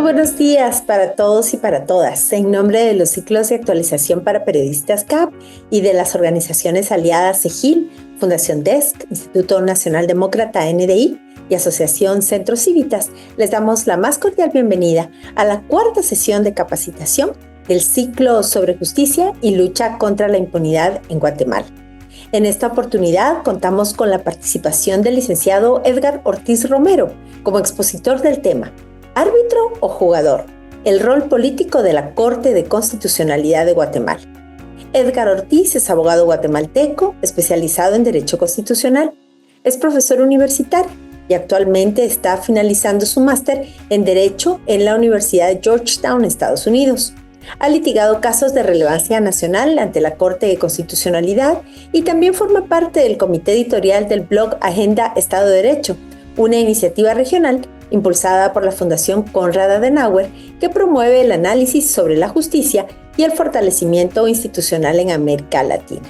buenos días para todos y para todas. En nombre de los ciclos de actualización para periodistas CAP y de las organizaciones aliadas EGIL, Fundación DESC, Instituto Nacional Demócrata NDI y Asociación Centro Civitas, les damos la más cordial bienvenida a la cuarta sesión de capacitación del ciclo sobre justicia y lucha contra la impunidad en Guatemala. En esta oportunidad contamos con la participación del licenciado Edgar Ortiz Romero como expositor del tema ¿Árbitro o jugador? El rol político de la Corte de Constitucionalidad de Guatemala. Edgar Ortiz es abogado guatemalteco, especializado en Derecho Constitucional. Es profesor universitario y actualmente está finalizando su máster en Derecho en la Universidad de Georgetown, Estados Unidos. Ha litigado casos de relevancia nacional ante la Corte de Constitucionalidad y también forma parte del comité editorial del blog Agenda Estado de Derecho, una iniciativa regional impulsada por la Fundación Konrad Adenauer que promueve el análisis sobre la justicia y el fortalecimiento institucional en América Latina.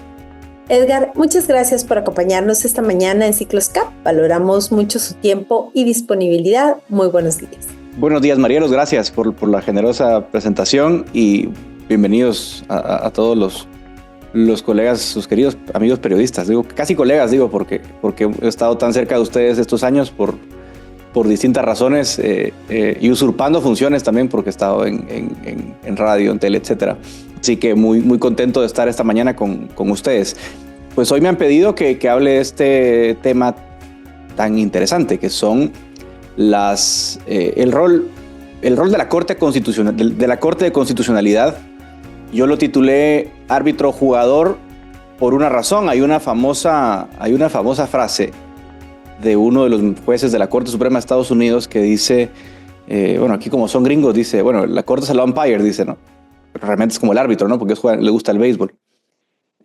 Edgar, muchas gracias por acompañarnos esta mañana en Ciclos CAP. Valoramos mucho su tiempo y disponibilidad. Muy buenos días. Buenos días, Marielos. Gracias por la generosa presentación y bienvenidos a todos los colegas, sus queridos amigos periodistas. Digo, casi colegas, porque he estado tan cerca de ustedes estos años por distintas razones y usurpando funciones también porque he estado en radio, en tele, etc. Así que muy contento de estar esta mañana con ustedes. Pues hoy me han pedido que hable de este tema tan interesante que son el rol de la Corte Constitucional, de la Corte de Constitucionalidad. Yo lo titulé árbitro jugador por una razón. Hay una famosa frase de uno de los jueces de la Corte Suprema de Estados Unidos que dice, aquí como son gringos, dice, la Corte es el umpire, dice, ¿no? Pero realmente es como el árbitro, ¿no? Porque le gusta el béisbol.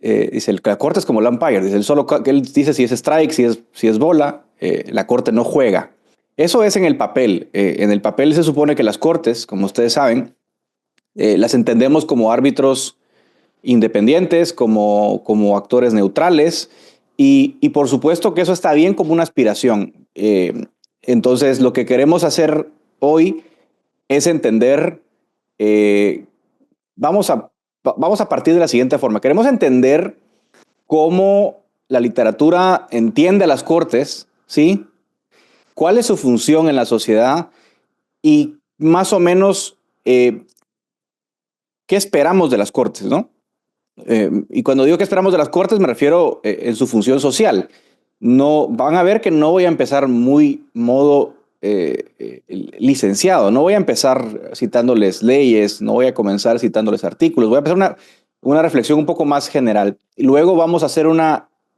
Dice, la Corte es como el umpire, dice, él dice si es strike, si es bola, la Corte no juega. Eso es en el papel. En el papel se supone que las Cortes, como ustedes saben, las entendemos como árbitros independientes, como actores neutrales, y por supuesto que eso está bien como una aspiración. Entonces, lo que queremos hacer hoy es entender, vamos a partir de la siguiente forma. Queremos entender cómo la literatura entiende a las Cortes, ¿sí? ¿Cuál es su función en la sociedad? Y más o menos, ¿qué esperamos de las Cortes, ¿no? Y cuando digo que esperamos de las Cortes, me refiero en su función social. No, van a ver que no voy a empezar muy modo licenciado. No voy a empezar citándoles leyes, no voy a comenzar citándoles artículos. Voy a empezar una reflexión un poco más general. Y luego vamos a hacer un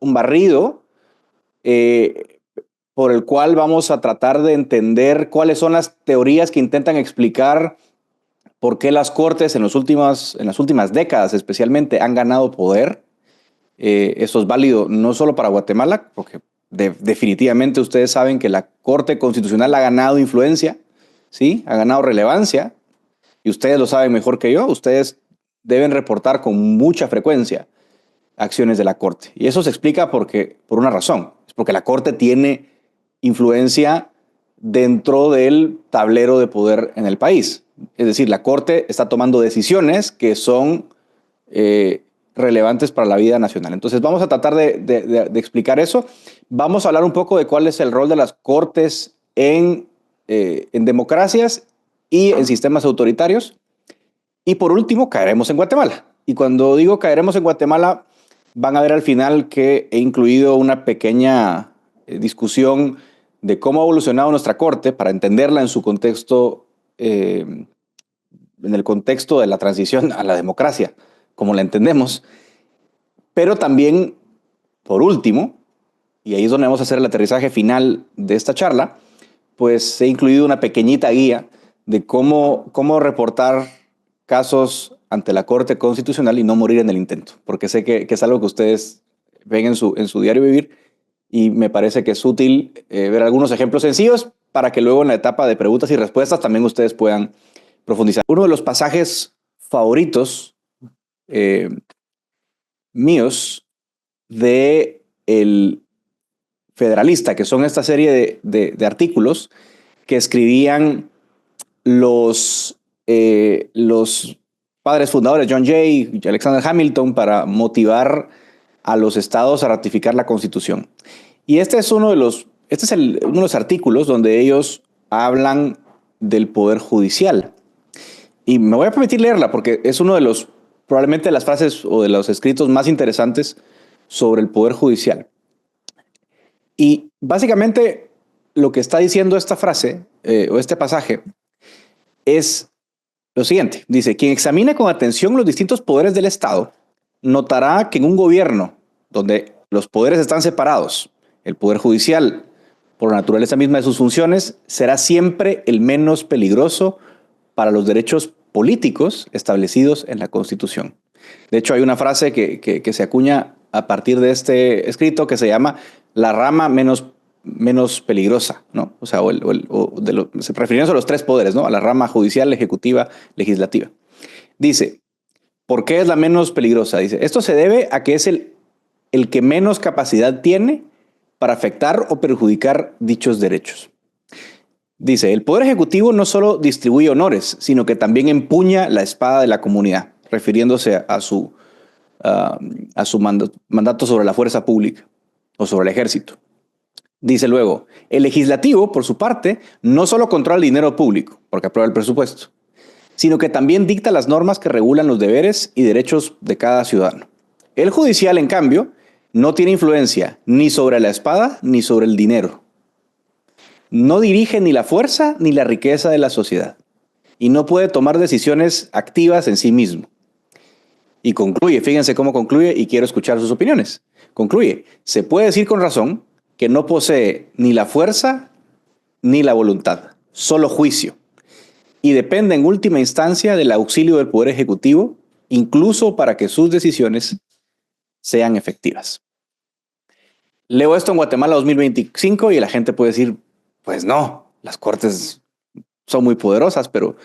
barrido por el cual vamos a tratar de entender cuáles son las teorías que intentan explicar por qué las Cortes en las últimas décadas especialmente han ganado poder. Eso es válido no solo para Guatemala, porque definitivamente ustedes saben que la Corte Constitucional ha ganado influencia, ¿sí? Ha ganado relevancia, y ustedes lo saben mejor que yo. Ustedes deben reportar con mucha frecuencia acciones de la Corte. Y eso se explica por una razón. Es porque la Corte tiene influencia dentro del tablero de poder en el país. Es decir, la Corte está tomando decisiones que son relevantes para la vida nacional. Entonces vamos a tratar de explicar eso. Vamos a hablar un poco de cuál es el rol de las Cortes en democracias y en sistemas autoritarios. Y por último, caeremos en Guatemala. Y cuando digo caeremos en Guatemala, van a ver al final que he incluido una pequeña discusión de cómo ha evolucionado nuestra Corte para entenderla en su contexto, en el contexto de la transición a la democracia, como la entendemos. Pero también, por último, y ahí es donde vamos a hacer el aterrizaje final de esta charla, pues he incluido una pequeñita guía de cómo reportar casos ante la Corte Constitucional y no morir en el intento, porque sé que es algo que ustedes ven en su diario vivir, y me parece que es útil ver algunos ejemplos sencillos para que luego en la etapa de preguntas y respuestas también ustedes puedan profundizar. Uno de los pasajes favoritos míos de El Federalista, que son esta serie de artículos que escribían los padres fundadores, John Jay y Alexander Hamilton, para motivar a los estados a ratificar la Constitución. Y este es uno de los artículos donde ellos hablan del poder judicial. Y me voy a permitir leerla porque es uno de los, probablemente de las frases o de los escritos más interesantes sobre el poder judicial. Y básicamente lo que está diciendo esta frase o este pasaje es lo siguiente. Dice, quien examine con atención los distintos poderes del Estado notará que en un gobierno donde los poderes están separados, el poder judicial, por la naturaleza misma de sus funciones, será siempre el menos peligroso para los derechos políticos establecidos en la Constitución. De hecho, hay una frase que se acuña a partir de este escrito que se llama la rama menos peligrosa, ¿no? O sea, refiriéndose a los tres poderes, ¿no? A la rama judicial, ejecutiva, legislativa. Dice, ¿por qué es la menos peligrosa? Dice, esto se debe a que es el que menos capacidad tiene para afectar o perjudicar dichos derechos. Dice, el Poder Ejecutivo no solo distribuye honores, sino que también empuña la espada de la comunidad, refiriéndose a su mandato sobre la fuerza pública o sobre el ejército. Dice luego, el legislativo, por su parte, no solo controla el dinero público, porque aprueba el presupuesto, sino que también dicta las normas que regulan los deberes y derechos de cada ciudadano. El judicial, en cambio, no tiene influencia ni sobre la espada ni sobre el dinero. No dirige ni la fuerza ni la riqueza de la sociedad y no puede tomar decisiones activas en sí mismo. Y concluye, fíjense cómo concluye y quiero escuchar sus opiniones. Concluye, se puede decir con razón que no posee ni la fuerza ni la voluntad, solo juicio. Y depende en última instancia del auxilio del Poder Ejecutivo, incluso para que sus decisiones sean efectivas. Leo esto en Guatemala 2025 y la gente puede decir, pues no, las cortes son muy poderosas, pero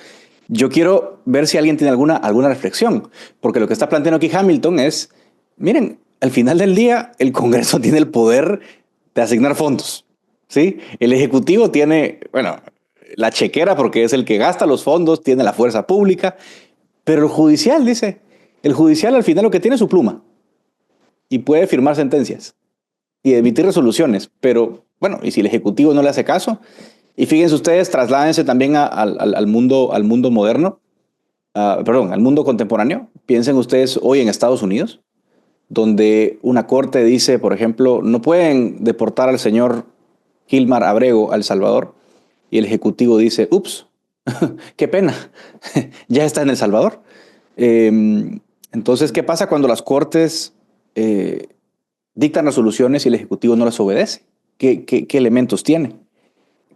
yo quiero ver si alguien tiene alguna reflexión, porque lo que está planteando aquí Hamilton es, miren, al final del día el Congreso tiene el poder de asignar fondos, ¿sí? El Ejecutivo tiene, la chequera porque es el que gasta los fondos, tiene la fuerza pública, pero el judicial, dice, el judicial al final lo que tiene es su pluma y puede firmar sentencias y emitir resoluciones, pero bueno, y si el Ejecutivo no le hace caso, y fíjense ustedes, trasládense también al mundo moderno, al mundo contemporáneo. Piensen ustedes hoy en Estados Unidos, donde una corte dice, por ejemplo, no pueden deportar al señor Gilmar Abrego a El Salvador, y el Ejecutivo dice, ups, qué pena, ya está en El Salvador. Entonces, ¿qué pasa cuando las cortes dictan resoluciones y el Ejecutivo no las obedece? ¿Qué elementos tiene?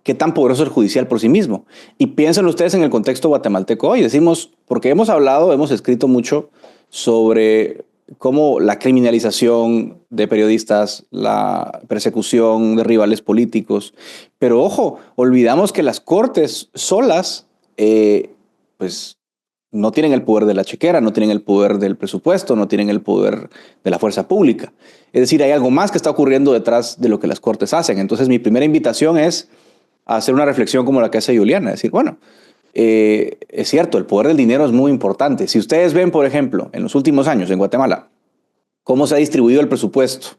¿Qué tan poderoso es el judicial por sí mismo? Y piensen ustedes en el contexto guatemalteco hoy. Decimos, porque hemos escrito mucho sobre cómo la criminalización de periodistas, la persecución de rivales políticos. Pero ojo, olvidamos que las cortes solas, pues no tienen el poder de la chequera, no tienen el poder del presupuesto, no tienen el poder de la fuerza pública. Es decir, hay algo más que está ocurriendo detrás de lo que las cortes hacen. Entonces, mi primera invitación es a hacer una reflexión como la que hace Juliana. Decir, bueno, es cierto, el poder del dinero es muy importante. Si ustedes ven, por ejemplo, en los últimos años en Guatemala, cómo se ha distribuido el presupuesto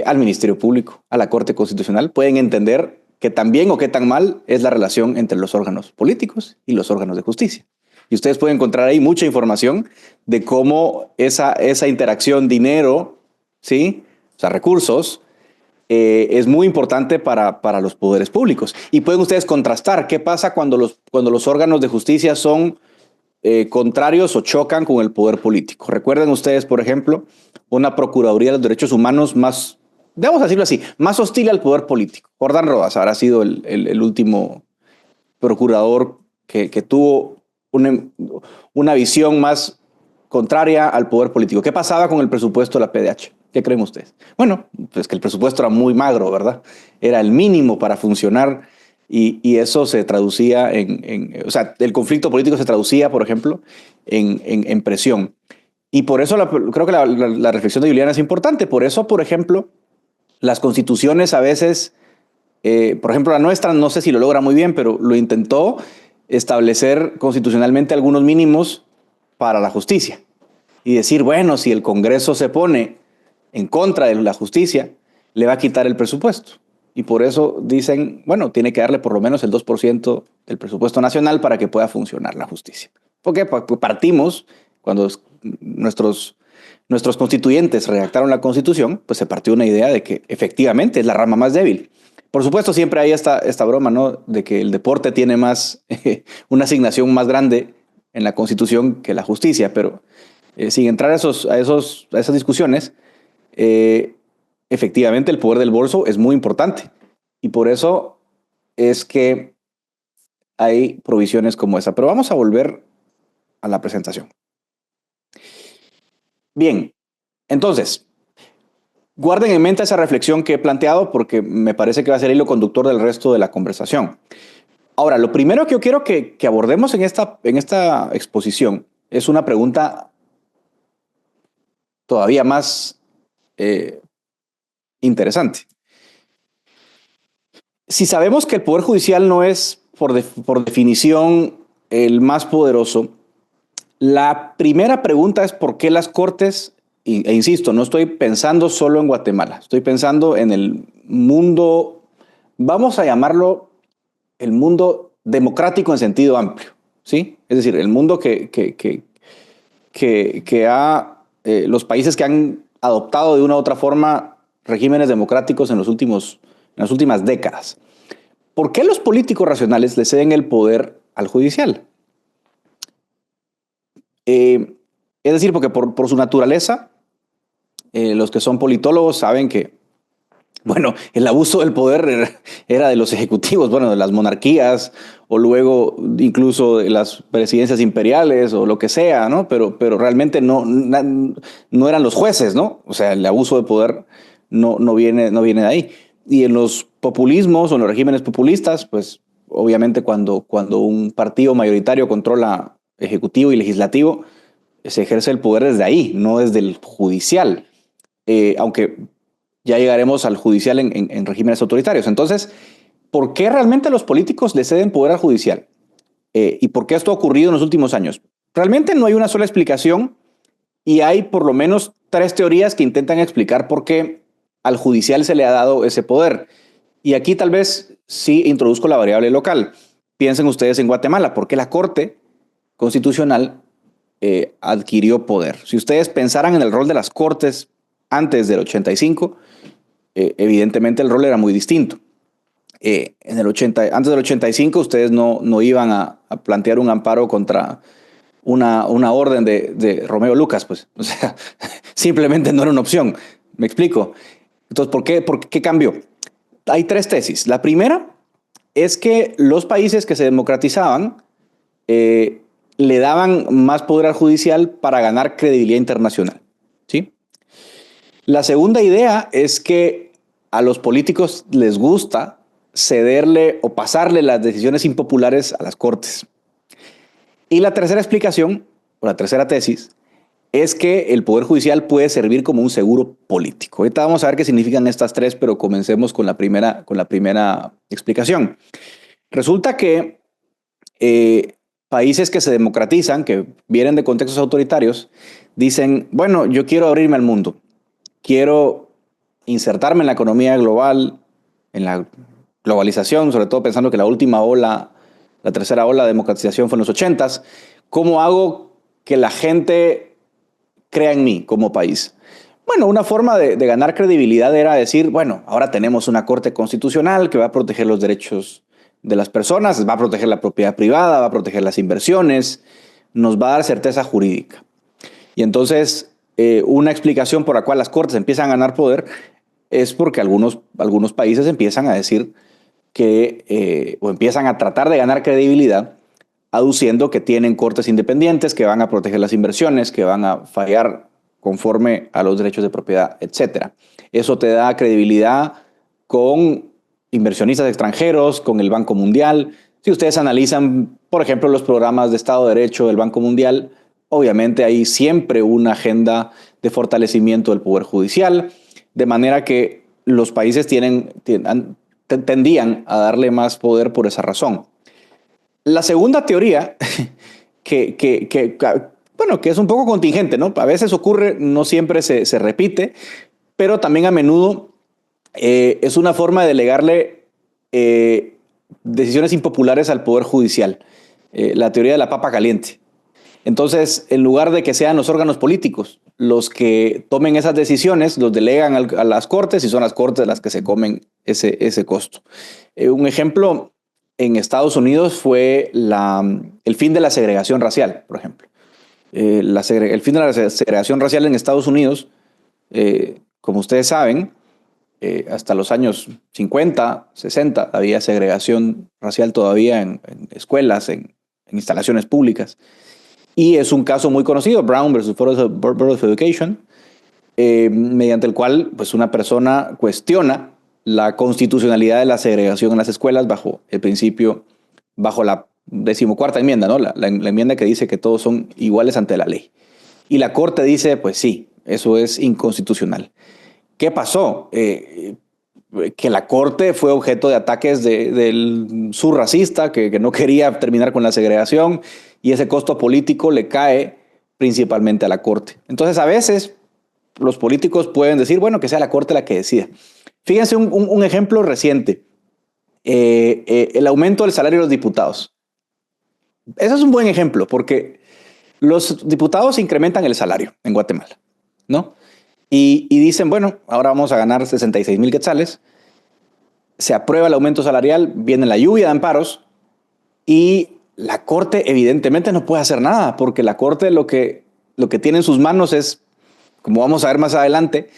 al Ministerio Público, a la Corte Constitucional, pueden entender qué tan bien o qué tan mal es la relación entre los órganos políticos y los órganos de justicia. Y ustedes pueden encontrar ahí mucha información de cómo esa interacción dinero, ¿sí? O sea, recursos, es muy importante para los poderes públicos. Y pueden ustedes contrastar qué pasa cuando los órganos de justicia son contrarios o chocan con el poder político. Recuerden ustedes, por ejemplo, una Procuraduría de los Derechos Humanos más, debemos decirlo así, más hostil al poder político. Jordán Rodas habrá sido el último procurador que tuvo una visión más contraria al poder político. ¿Qué pasaba con el presupuesto de la PDH? ¿Qué creen ustedes? Bueno, pues que el presupuesto era muy magro, ¿verdad? Era el mínimo para funcionar y eso se traducía o sea, el conflicto político se traducía, por ejemplo, en presión. Y por eso creo que la reflexión de Juliana es importante. Por eso, por ejemplo, las constituciones a veces Por ejemplo, la nuestra, no sé si lo logra muy bien, pero lo intentó establecer constitucionalmente algunos mínimos para la justicia y decir, bueno, si el Congreso se pone en contra de la justicia, le va a quitar el presupuesto. Y por eso dicen, bueno, tiene que darle por lo menos el 2% del presupuesto nacional para que pueda funcionar la justicia. Porque partimos, cuando nuestros constituyentes redactaron la Constitución, pues se partió una idea de que efectivamente es la rama más débil. Por supuesto, siempre hay esta broma, ¿no? De que el deporte tiene más, una asignación más grande en la Constitución que la justicia, pero sin entrar a esas discusiones, efectivamente el poder del bolso es muy importante. Y por eso es que hay provisiones como esa. Pero vamos a volver a la presentación. Bien, entonces, guarden en mente esa reflexión que he planteado porque me parece que va a ser el hilo conductor del resto de la conversación. Ahora, lo primero que yo quiero que abordemos en esta exposición es una pregunta todavía más interesante. Si sabemos que el Poder Judicial no es, por definición, el más poderoso, la primera pregunta es ¿por qué las Cortes? E insisto, no estoy pensando solo en Guatemala, estoy pensando en el mundo, vamos a llamarlo el mundo democrático en sentido amplio, ¿sí? Es decir, el mundo que ha, los países que han adoptado de una u otra forma regímenes democráticos en las últimas décadas. ¿Por qué los políticos racionales le ceden el poder al judicial? Es decir, porque por su naturaleza, los que son politólogos saben que, bueno, el abuso del poder era de los ejecutivos, bueno, de las monarquías, o luego incluso de las presidencias imperiales, o lo que sea, ¿no? Pero realmente no eran los jueces, ¿no? O sea, el abuso de poder no viene de ahí. Y en los populismos o en los regímenes populistas, pues obviamente cuando un partido mayoritario controla ejecutivo y legislativo, se ejerce el poder desde ahí, no desde el judicial. Aunque ya llegaremos al judicial en regímenes autoritarios. Entonces, ¿por qué realmente los políticos le ceden poder al judicial? ¿Y por qué esto ha ocurrido en los últimos años? Realmente no hay una sola explicación y hay por lo menos 3 teorías que intentan explicar por qué al judicial se le ha dado ese poder. Y aquí tal vez sí introduzco la variable local. Piensen ustedes en Guatemala, ¿por qué la Corte Constitucional adquirió poder? Si ustedes pensaran en el rol de las Cortes antes del 85, evidentemente el rol era muy distinto. Antes del 85 ustedes no iban a plantear un amparo contra una orden de Romeo Lucas, pues. O sea, simplemente no era una opción. ¿Me explico? Entonces, ¿por qué cambió? Hay 3 tesis. La primera es que los países que se democratizaban le daban más poder al judicial para ganar credibilidad internacional, ¿sí? La segunda idea es que a los políticos les gusta cederle o pasarle las decisiones impopulares a las Cortes. Y la tercera explicación, o la tercera tesis, es que el Poder Judicial puede servir como un seguro político. Ahorita vamos a ver qué significan estas 3, pero comencemos con la primera explicación. Resulta que países que se democratizan, que vienen de contextos autoritarios, dicen, bueno, yo quiero abrirme al mundo. Quiero insertarme en la economía global, en la globalización, sobre todo pensando que la tercera ola de democratización fue en los 80s. ¿Cómo hago que la gente crea en mí como país? Bueno, una forma de ganar credibilidad era decir, bueno, ahora tenemos una Corte Constitucional que va a proteger los derechos de las personas, va a proteger la propiedad privada, va a proteger las inversiones, nos va a dar certeza jurídica. Y entonces, una explicación por la cual las Cortes empiezan a ganar poder es porque algunos países empiezan a decir o empiezan a tratar de ganar credibilidad aduciendo que tienen cortes independientes, que van a proteger las inversiones, que van a fallar conforme a los derechos de propiedad, etc. Eso te da credibilidad con inversionistas extranjeros, con el Banco Mundial. Si ustedes analizan, por ejemplo, los programas de Estado de Derecho del Banco Mundial, obviamente hay siempre una agenda de fortalecimiento del poder judicial, de manera que los países tendían a darle más poder por esa razón. La segunda teoría, bueno, que es un poco contingente, ¿no? A veces ocurre, no siempre se repite, pero también a menudo es una forma de delegarle decisiones impopulares al Poder Judicial. La teoría de la papa caliente. Entonces, en lugar de que sean los órganos políticos los que tomen esas decisiones, los delegan a las cortes y son las cortes las que se comen ese costo. Un ejemplo en Estados Unidos fue el fin de la segregación racial, por ejemplo. El fin de la segregación racial en Estados Unidos, como ustedes saben, hasta los años 50, 60, había segregación racial todavía en escuelas, en instalaciones públicas. Y es un caso muy conocido, Brown versus Board of Education, mediante el cual pues, una persona cuestiona la constitucionalidad de la segregación en las escuelas bajo el principio, bajo la 14ª enmienda, ¿no? La enmienda que dice que todos son iguales ante la ley. Y la Corte dice, pues sí, eso es inconstitucional. ¿Qué pasó? Que la Corte fue objeto de ataques del sur racista, que no quería terminar con la segregación, y ese costo político le cae principalmente a la Corte. Entonces, a veces los políticos pueden decir, bueno, que sea la Corte la que decida. Fíjense un ejemplo reciente, el aumento del salario de los diputados. Ese es un buen ejemplo, porque los diputados incrementan el salario en Guatemala, ¿no? Y dicen, bueno, ahora vamos a ganar 66,000 quetzales, se aprueba el aumento salarial, viene la lluvia de amparos y la Corte evidentemente no puede hacer nada, porque la Corte lo que tiene en sus manos es, como vamos a ver más adelante,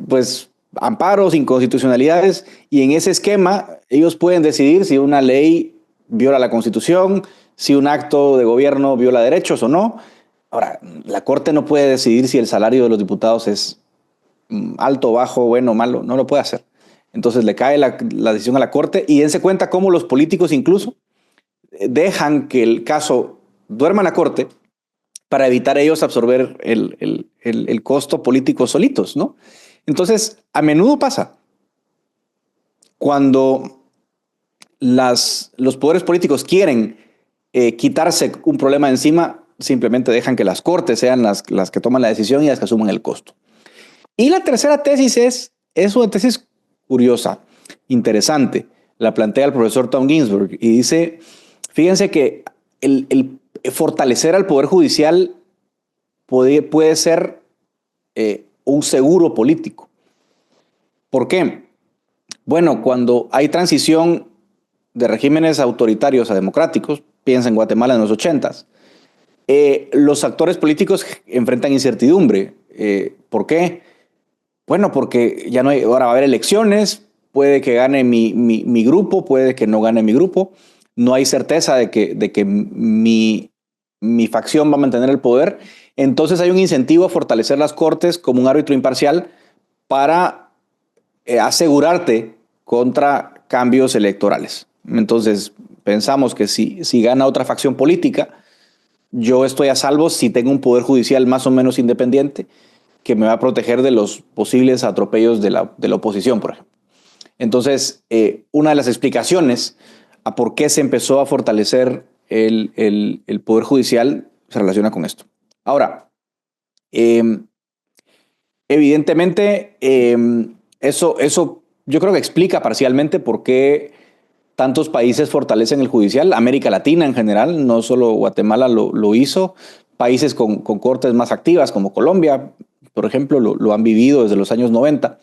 pues amparos, inconstitucionalidades, y en ese esquema ellos pueden decidir si una ley viola la Constitución, si un acto de gobierno viola derechos o no. Ahora, la Corte no puede decidir si el salario de los diputados es alto, bajo, bueno, malo, no lo puede hacer. Entonces le cae la decisión a la Corte y dense cuenta cómo los políticos incluso dejan que el caso duerma en la Corte para evitar ellos absorber el costo político solitos, ¿no? Entonces, a menudo pasa cuando los poderes políticos quieren quitarse un problema de encima, simplemente dejan que las Cortes sean las que toman la decisión y las que asumen el costo. Y la tercera tesis es una tesis curiosa, interesante. La plantea el profesor Tom Ginsburg y dice, fíjense que el fortalecer al Poder Judicial puede ser un seguro político. ¿Por qué? Bueno, cuando hay transición de regímenes autoritarios a democráticos, piensa en Guatemala en los 80s, los actores políticos enfrentan incertidumbre. ¿Por qué? Bueno, porque ya no hay, ahora va a haber elecciones, puede que gane mi grupo, puede que no gane mi grupo, no hay certeza de que mi facción va a mantener el poder, entonces hay un incentivo a fortalecer las Cortes como un árbitro imparcial para asegurarte contra cambios electorales. Entonces pensamos que si gana otra facción política, yo estoy a salvo si tengo un poder judicial más o menos independiente que me va a proteger de los posibles atropellos de la oposición, por ejemplo. Entonces, una de las explicaciones a por qué se empezó a fortalecer el Poder Judicial se relaciona con esto. Ahora, evidentemente, eso yo creo que explica parcialmente por qué tantos países fortalecen el judicial. América Latina en general, no solo Guatemala lo hizo. Países con cortes más activas como Colombia, por ejemplo, lo han vivido desde los años 90.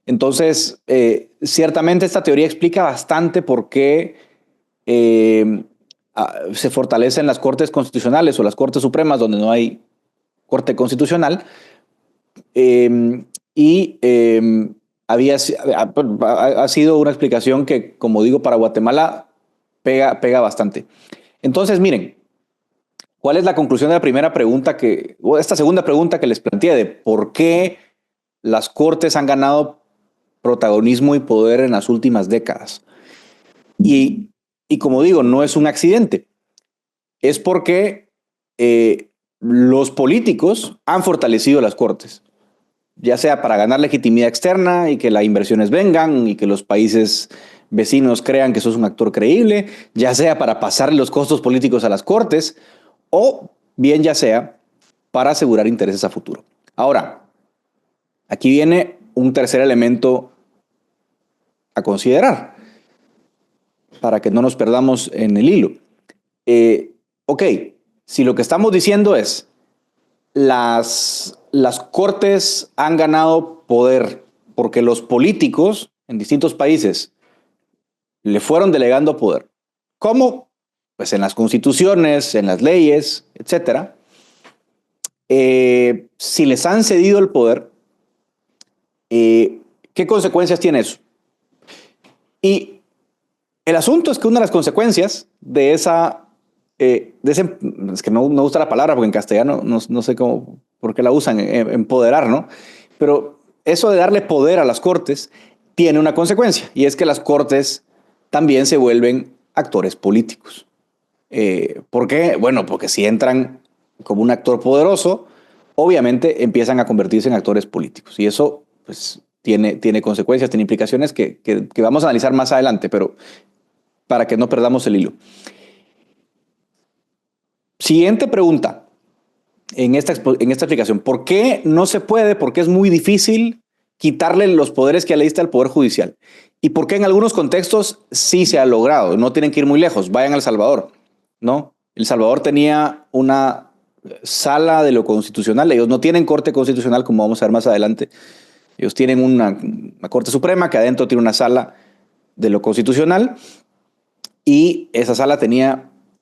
Entonces, ciertamente esta teoría explica bastante por qué se fortalecen las cortes constitucionales o las cortes supremas donde no hay corte constitucional. Ha sido una explicación que, como digo, para Guatemala pega bastante. Entonces, miren, ¿cuál es la conclusión de la primera pregunta o esta segunda pregunta que les planteé de por qué las cortes han ganado protagonismo y poder en las últimas décadas? Y como digo, no es un accidente. Es porque los políticos han fortalecido las cortes, ya sea para ganar legitimidad externa y que las inversiones vengan y que los países vecinos crean que sos un actor creíble, ya sea para pasarle los costos políticos a las cortes o bien ya sea para asegurar intereses a futuro. Ahora, aquí viene un tercer elemento a considerar para que no nos perdamos en el hilo. Ok, si lo que estamos diciendo es las cortes han ganado poder porque los políticos en distintos países le fueron delegando poder. ¿Cómo? Pues en las constituciones, en las leyes, etcétera. Si les han cedido el poder, ¿qué consecuencias tiene eso? Y el asunto es que una de las consecuencias de esa, es que no me gusta la palabra porque en castellano no sé cómo, por qué la usan, empoderar, ¿no? Pero eso de darle poder a las cortes tiene una consecuencia y es que las cortes también se vuelven actores políticos. ¿Por qué? Bueno, porque si entran como un actor poderoso, obviamente empiezan a convertirse en actores políticos y eso pues tiene consecuencias, tiene implicaciones que vamos a analizar más adelante, pero para que no perdamos el hilo. Siguiente pregunta en esta explicación. ¿Por qué no se puede? ¿Por qué es muy difícil quitarle los poderes que le diste al Poder Judicial? ¿Y por qué en algunos contextos sí se ha logrado? No tienen que ir muy lejos. Vayan a El Salvador, ¿no? El Salvador tenía una sala de lo constitucional. Ellos no tienen corte constitucional, como vamos a ver más adelante. Ellos tienen una Corte Suprema que adentro tiene una sala de lo constitucional y esa sala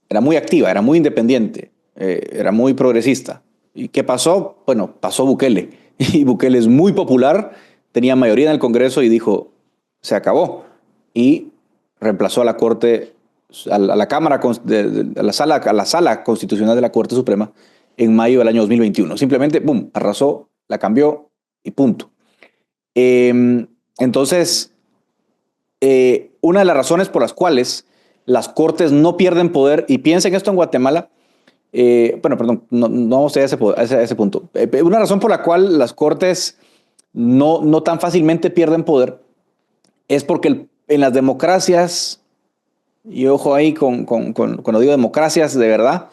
era muy activa, era muy independiente, era muy progresista. ¿Y qué pasó? Bueno, pasó Bukele y Bukele es muy popular, tenía mayoría en el Congreso y dijo, se acabó. Y reemplazó a la Corte, a la Cámara, a la sala constitucional de la Corte Suprema en mayo del año 2021. Simplemente, boom, arrasó, la cambió y punto. Entonces, una de las razones por las cuales las cortes no pierden poder, y piensen esto en Guatemala, bueno, perdón, no vamos a ir a ese punto. Una razón por la cual las cortes no tan fácilmente pierden poder es porque en las democracias, y ojo ahí cuando digo democracias de verdad,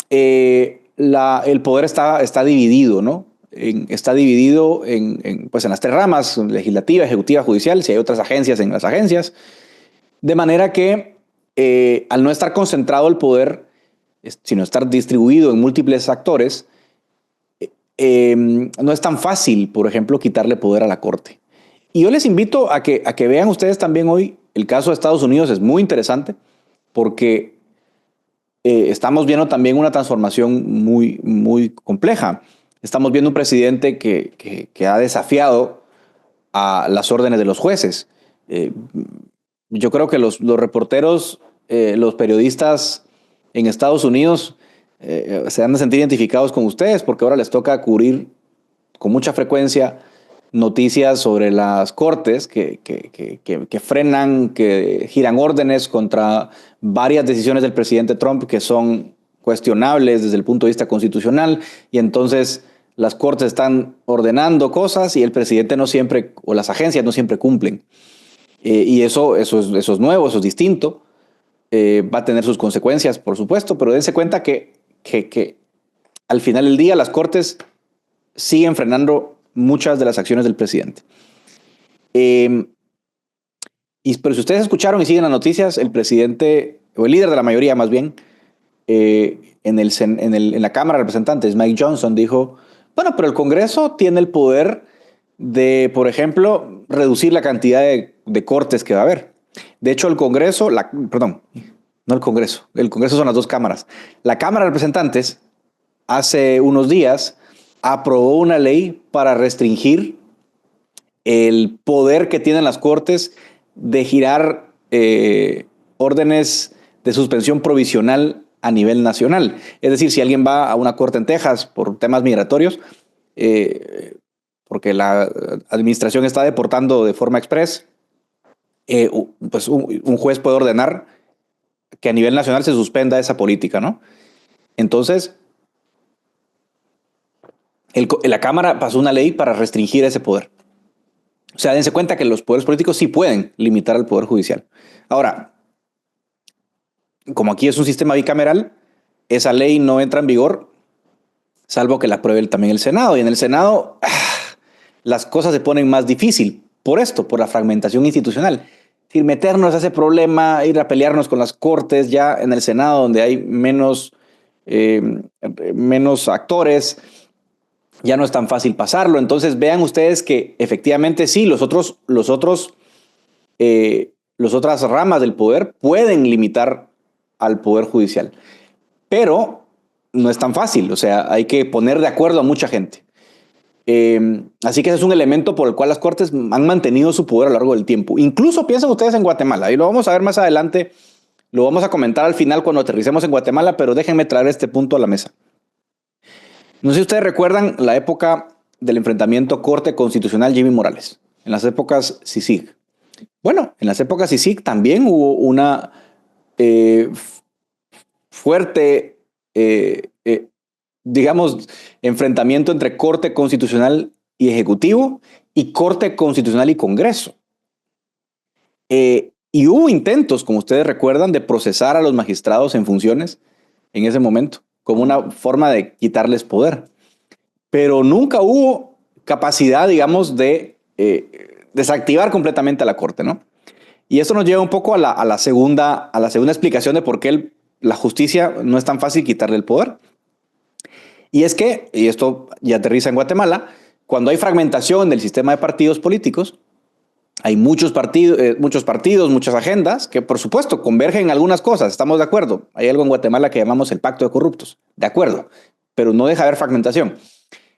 el poder está dividido, ¿no? Está dividido pues en las tres ramas, legislativa, ejecutiva, judicial, si hay otras agencias en las agencias, de manera que al no estar concentrado el poder, sino estar distribuido en múltiples actores, no es tan fácil, por ejemplo, quitarle poder a la Corte. Y yo les invito a que vean ustedes también hoy el caso de Estados Unidos, es muy interesante, porque estamos viendo también una transformación muy, muy compleja. Estamos viendo un presidente que ha desafiado a las órdenes de los jueces. Yo creo que los reporteros, los periodistas en Estados Unidos se han de sentir identificados con ustedes porque ahora les toca cubrir con mucha frecuencia noticias sobre las cortes que frenan, que giran órdenes contra varias decisiones del presidente Trump que son cuestionables desde el punto de vista constitucional y entonces las cortes están ordenando cosas y el presidente no siempre, o las agencias no siempre cumplen. Y eso es nuevo, eso es distinto. Va a tener sus consecuencias, por supuesto, pero dense cuenta que al final del día las cortes siguen frenando muchas de las acciones del presidente. Pero si ustedes escucharon y siguen las noticias, el presidente, o el líder de la mayoría más bien, en la Cámara de Representantes, Mike Johnson, dijo, bueno, pero el Congreso tiene el poder de, por ejemplo, reducir la cantidad de cortes que va a haber. De hecho, el Congreso, perdón, no el Congreso son las dos cámaras. La Cámara de Representantes hace unos días aprobó una ley para restringir el poder que tienen las cortes de girar órdenes de suspensión provisional a nivel nacional. Es decir, si alguien va a una corte en Texas por temas migratorios, porque la administración está deportando de forma express, pues un juez puede ordenar que a nivel nacional se suspenda esa política, ¿no? Entonces, la Cámara pasó una ley para restringir ese poder. O sea, dense cuenta que los poderes políticos sí pueden limitar al poder judicial. Ahora, como aquí es un sistema bicameral, esa ley no entra en vigor salvo que la apruebe también el Senado. Y en el Senado las cosas se ponen más difícil por esto, por la fragmentación institucional. Es decir, meternos a ese problema, ir a pelearnos con las cortes ya en el Senado, donde hay menos actores, ya no es tan fácil pasarlo. Entonces vean ustedes que efectivamente sí, las otras ramas del poder pueden limitar al poder judicial, pero no es tan fácil. O sea, hay que poner de acuerdo a mucha gente. Así que ese es un elemento por el cual las cortes han mantenido su poder a lo largo del tiempo. Incluso piensen ustedes en Guatemala, y lo vamos a ver más adelante, lo vamos a comentar al final cuando aterricemos en Guatemala, pero déjenme traer este punto a la mesa. No sé si ustedes recuerdan la época del enfrentamiento Corte Constitucional Jimmy Morales, en las épocas CICIG. Bueno, en las épocas CICIG también hubo una fuerte, digamos, enfrentamiento entre Corte Constitucional y Ejecutivo y Corte Constitucional y Congreso. Y hubo intentos, como ustedes recuerdan, de procesar a los magistrados en funciones en ese momento, como una forma de quitarles poder. Pero nunca hubo capacidad, digamos, de desactivar completamente a la Corte, ¿no? Y esto nos lleva un poco a la segunda explicación de por qué la justicia no es tan fácil quitarle el poder. Y es que, y esto ya aterriza en Guatemala, cuando hay fragmentación del sistema de partidos políticos, hay muchos partidos, muchas agendas que, por supuesto, convergen en algunas cosas. Estamos de acuerdo. Hay algo en Guatemala que llamamos el pacto de corruptos. De acuerdo. Pero no deja de haber fragmentación.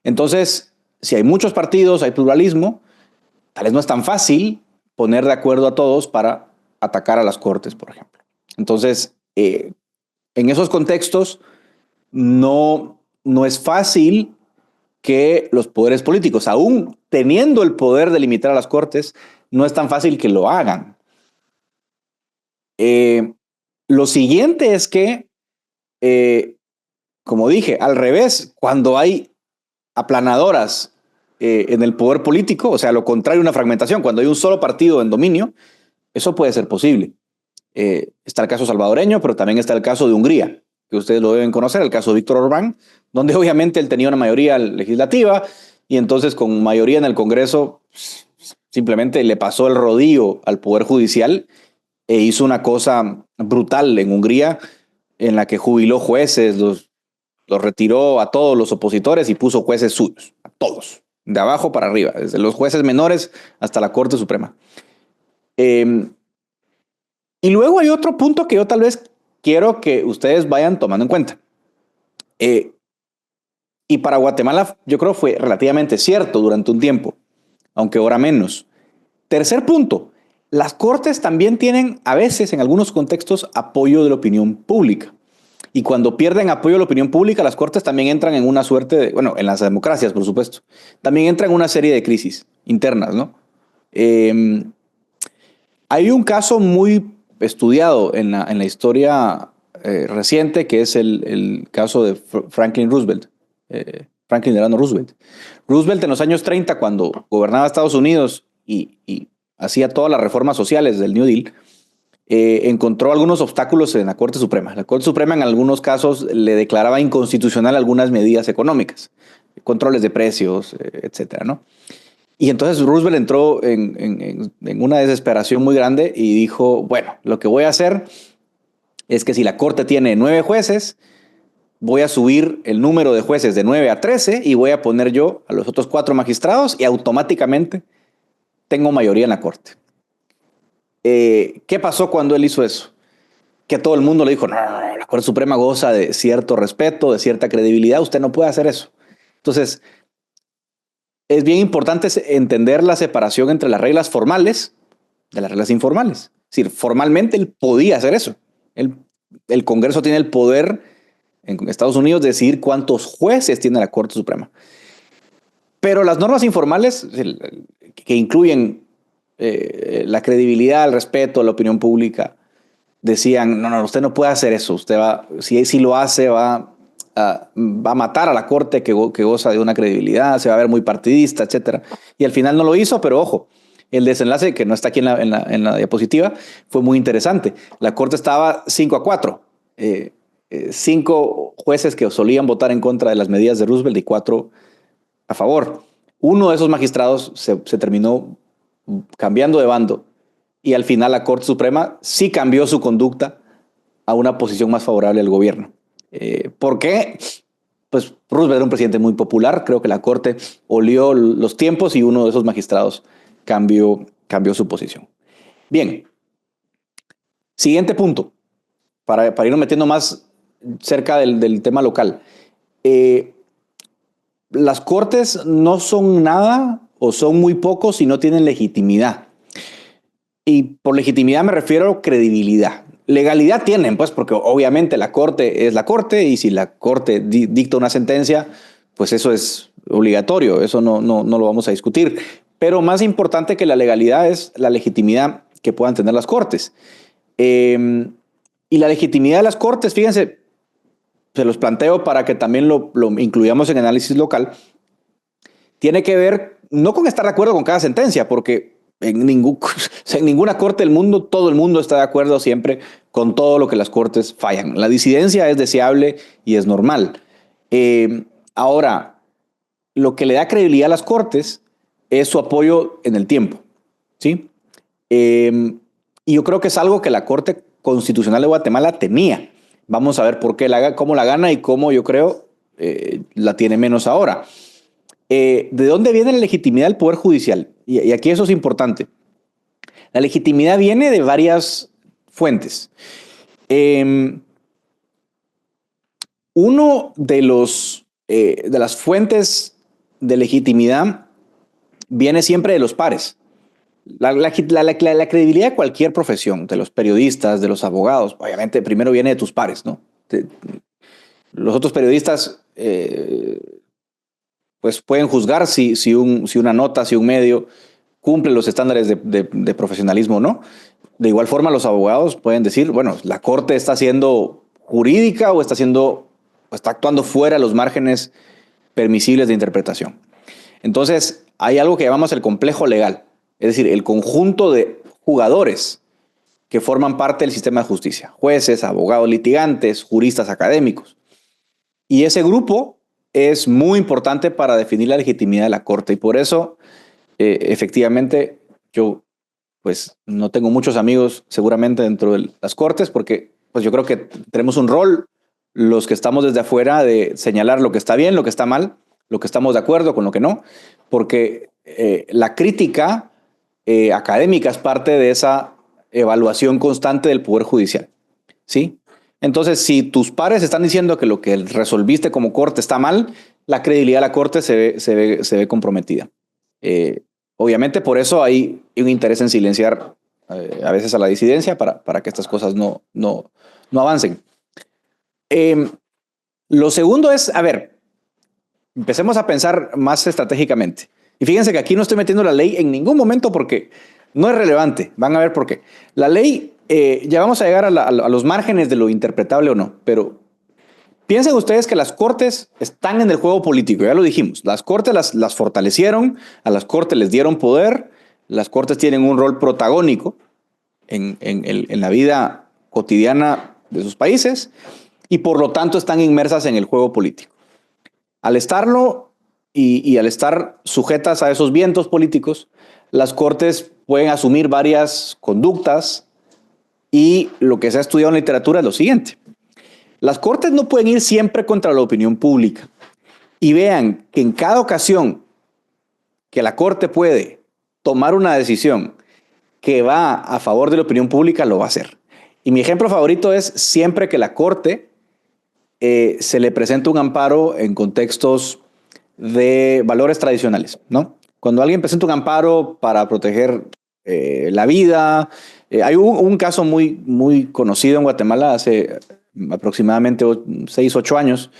Entonces, si hay muchos partidos, hay pluralismo, tal vez no es tan fácil poner de acuerdo a todos para atacar a las cortes, por ejemplo. Entonces, en esos contextos, no es fácil que los poderes políticos, aún teniendo el poder de limitar a las cortes, no es tan fácil que lo hagan. Lo siguiente es que, como dije, al revés, cuando hay aplanadoras en el poder político, o sea, lo contrario a una fragmentación, cuando hay un solo partido en dominio, eso puede ser posible. Está el caso salvadoreño, pero también está el caso de Hungría, que ustedes lo deben conocer, el caso de Víctor Orbán, donde obviamente él tenía una mayoría legislativa y entonces con mayoría en el Congreso simplemente le pasó el rodillo al Poder Judicial e hizo una cosa brutal en Hungría en la que jubiló jueces, los retiró a todos los opositores y puso jueces suyos, a todos, de abajo para arriba, desde los jueces menores hasta la Corte Suprema. Y luego hay otro punto que yo tal vez quiero que ustedes vayan tomando en cuenta. Y para Guatemala yo creo fue relativamente cierto durante un tiempo, aunque ahora menos. Tercer punto, las cortes también tienen a veces, en algunos contextos, apoyo de la opinión pública. Y cuando pierden apoyo de la opinión pública, las cortes también entran en una suerte de, bueno, en las democracias, por supuesto, también entran en una serie de crisis internas, ¿no? Hay un caso muy estudiado en la historia reciente, que es el caso de Franklin Roosevelt. Franklin Delano Roosevelt. Roosevelt en los años 30, cuando gobernaba Estados Unidos y hacía todas las reformas sociales del New Deal, encontró algunos obstáculos en la Corte Suprema. La Corte Suprema en algunos casos le declaraba inconstitucional algunas medidas económicas, controles de precios, etcétera, ¿no? Y entonces Roosevelt entró en una desesperación muy grande y dijo, bueno, lo que voy a hacer es que si la Corte tiene 9 jueces, voy a subir el número de jueces de 9 a 13 y voy a poner yo a los otros 4 magistrados y automáticamente tengo mayoría en la Corte. ¿Qué pasó cuando él hizo eso? Que todo el mundo le dijo, no, la Corte Suprema goza de cierto respeto, de cierta credibilidad, usted no puede hacer eso. Entonces, es bien importante entender la separación entre las reglas formales de las reglas informales. Es decir, formalmente él podía hacer eso. El Congreso tiene el poder en Estados Unidos de decidir cuántos jueces tiene la Corte Suprema. Pero las normas informales, que incluyen la credibilidad, el respeto, la opinión pública, decían, no, usted no puede hacer eso. Usted va, si lo hace, va va a matar a la Corte que goza de una credibilidad, se va a ver muy partidista, etcétera. Y al final no lo hizo, pero ojo, el desenlace, que no está aquí en la diapositiva, fue muy interesante. La Corte estaba 5-4. 5 jueces que solían votar en contra de las medidas de Roosevelt y 4 a favor. Uno de esos magistrados se terminó cambiando de bando y al final la Corte Suprema sí cambió su conducta a una posición más favorable al gobierno. ¿Por qué? Pues Roosevelt era un presidente muy popular. Creo que la Corte olió los tiempos y uno de esos magistrados cambió su posición. Bien. Siguiente punto, para irnos metiendo más cerca del tema local. Las cortes no son nada o son muy pocos si no tienen legitimidad. Y por legitimidad me refiero a credibilidad. Legalidad tienen, pues, porque obviamente la corte es la corte y si la corte dicta una sentencia, pues eso es obligatorio, eso no lo vamos a discutir. Pero más importante que la legalidad es la legitimidad que puedan tener las cortes. Y la legitimidad de las cortes, fíjense, se los planteo para que también lo incluyamos en análisis local, tiene que ver no con estar de acuerdo con cada sentencia, porque en ninguna corte del mundo, todo el mundo está de acuerdo siempre con todo lo que las cortes fallan. La disidencia es deseable y es normal. Ahora, lo que le da credibilidad a las cortes es su apoyo en el tiempo, ¿sí? Y yo creo que es algo que la Corte Constitucional de Guatemala temía. Vamos a ver por qué cómo la gana y cómo yo creo la tiene menos ahora. ¿De dónde viene la legitimidad del Poder Judicial? Y aquí eso es importante. La legitimidad viene de varias fuentes. Uno de las fuentes de legitimidad viene siempre de los pares. La credibilidad de cualquier profesión, de los periodistas, de los abogados, obviamente primero viene de tus pares, ¿no? Los otros periodistas pues pueden juzgar si una nota, si un medio cumple los estándares de profesionalismo o no. De igual forma, los abogados pueden decir, bueno, la corte está siendo jurídica o está actuando fuera de los márgenes permisibles de interpretación. Entonces, hay algo que llamamos el complejo legal, es decir, el conjunto de jugadores que forman parte del sistema de justicia, jueces, abogados litigantes, juristas académicos. Y ese grupo es muy importante para definir la legitimidad de la Corte y por eso, efectivamente, yo pues no tengo muchos amigos seguramente dentro de las Cortes porque pues yo creo que tenemos un rol los que estamos desde afuera de señalar lo que está bien, lo que está mal, lo que estamos de acuerdo con lo que no, porque la crítica académica es parte de esa evaluación constante del Poder Judicial, ¿sí? Entonces, si tus pares están diciendo que lo que resolviste como corte está mal, la credibilidad de la corte se ve comprometida. Obviamente, por eso hay un interés en silenciar a veces a la disidencia para que estas cosas no avancen. Lo segundo es, a ver, empecemos a pensar más estratégicamente. Y fíjense que aquí no estoy metiendo la ley en ningún momento porque no es relevante. Van a ver por qué. La ley, ya vamos a llegar a los márgenes de lo interpretable o no, pero piensen ustedes que las cortes están en el juego político, ya lo dijimos. Las cortes las fortalecieron, a las cortes les dieron poder, las cortes tienen un rol protagónico en la vida cotidiana de sus países y por lo tanto están inmersas en el juego político. Al estarlo y al estar sujetas a esos vientos políticos, las cortes pueden asumir varias conductas y lo que se ha estudiado en literatura es lo siguiente. Las cortes no pueden ir siempre contra la opinión pública. Y vean que en cada ocasión que la corte puede tomar una decisión que va a favor de la opinión pública, lo va a hacer. Y mi ejemplo favorito es siempre que la corte se le presenta un amparo en contextos de valores tradicionales, ¿no? Cuando alguien presenta un amparo para proteger la vida, hay un caso muy conocido en Guatemala hace aproximadamente 6, 8 años,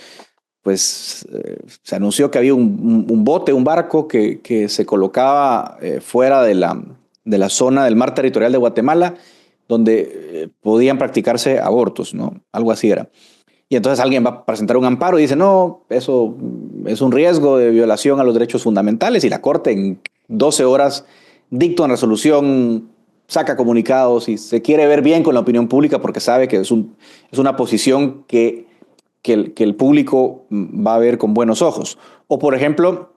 pues se anunció que había un bote, un barco que se colocaba fuera de la zona del mar territorial de Guatemala, donde podían practicarse abortos, ¿no? Algo así era. Y entonces alguien va a presentar un amparo y dice, no, eso es un riesgo de violación a los derechos fundamentales, y la Corte en 12 horas dicta una resolución, saca comunicados y se quiere ver bien con la opinión pública porque sabe que es una posición que el público va a ver con buenos ojos. O, por ejemplo,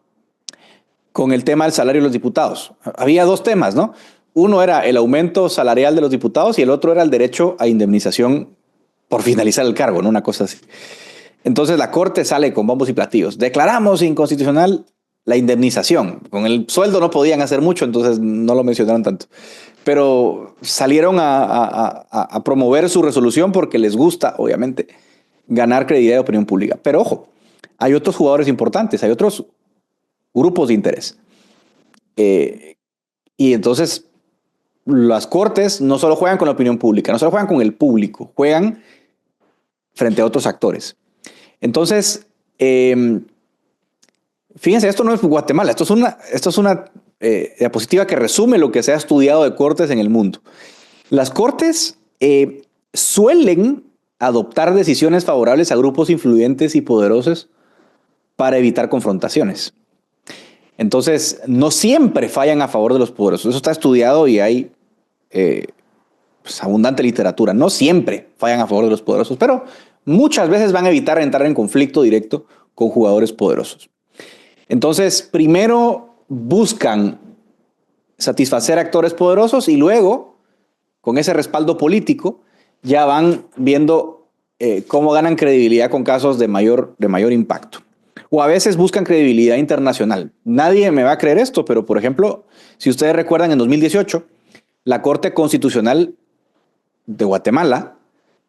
con el tema del salario de los diputados. Había dos temas, ¿no? Uno era el aumento salarial de los diputados y el otro era el derecho a indemnización por finalizar el cargo, ¿no? Una cosa así. Entonces la Corte sale con bombos y platillos. Declaramos inconstitucional la indemnización. Con el sueldo no podían hacer mucho, entonces no lo mencionaron tanto. Pero salieron a promover su resolución porque les gusta, obviamente, ganar credibilidad de opinión pública. Pero ojo, hay otros jugadores importantes, hay otros grupos de interés. Y entonces las Cortes no solo juegan con la opinión pública, no solo juegan con el público, juegan frente a otros actores. Entonces, fíjense, esto no es Guatemala, esto es una diapositiva que resume lo que se ha estudiado de Cortes en el mundo. Las Cortes suelen adoptar decisiones favorables a grupos influyentes y poderosos para evitar confrontaciones. Entonces, no siempre fallan a favor de los poderosos. Eso está estudiado y hay abundante literatura. No siempre fallan a favor de los poderosos, pero muchas veces van a evitar entrar en conflicto directo con jugadores poderosos. Entonces, primero buscan satisfacer a actores poderosos y luego, con ese respaldo político, ya van viendo cómo ganan credibilidad con casos de mayor impacto. O a veces buscan credibilidad internacional. Nadie me va a creer esto, pero por ejemplo, si ustedes recuerdan, en 2018, la Corte Constitucional de Guatemala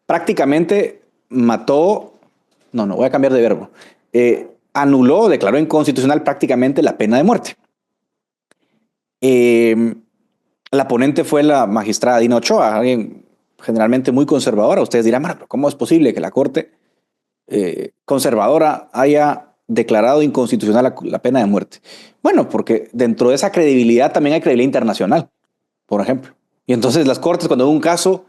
prácticamente voy a cambiar de verbo, anuló, declaró inconstitucional prácticamente la pena de muerte. La ponente fue la magistrada Dina Ochoa, alguien generalmente muy conservadora. Ustedes dirán, ¿cómo es posible que la Corte conservadora haya declarado inconstitucional la pena de muerte? Bueno, porque dentro de esa credibilidad también hay credibilidad internacional, por ejemplo. Y entonces las Cortes, cuando hubo un caso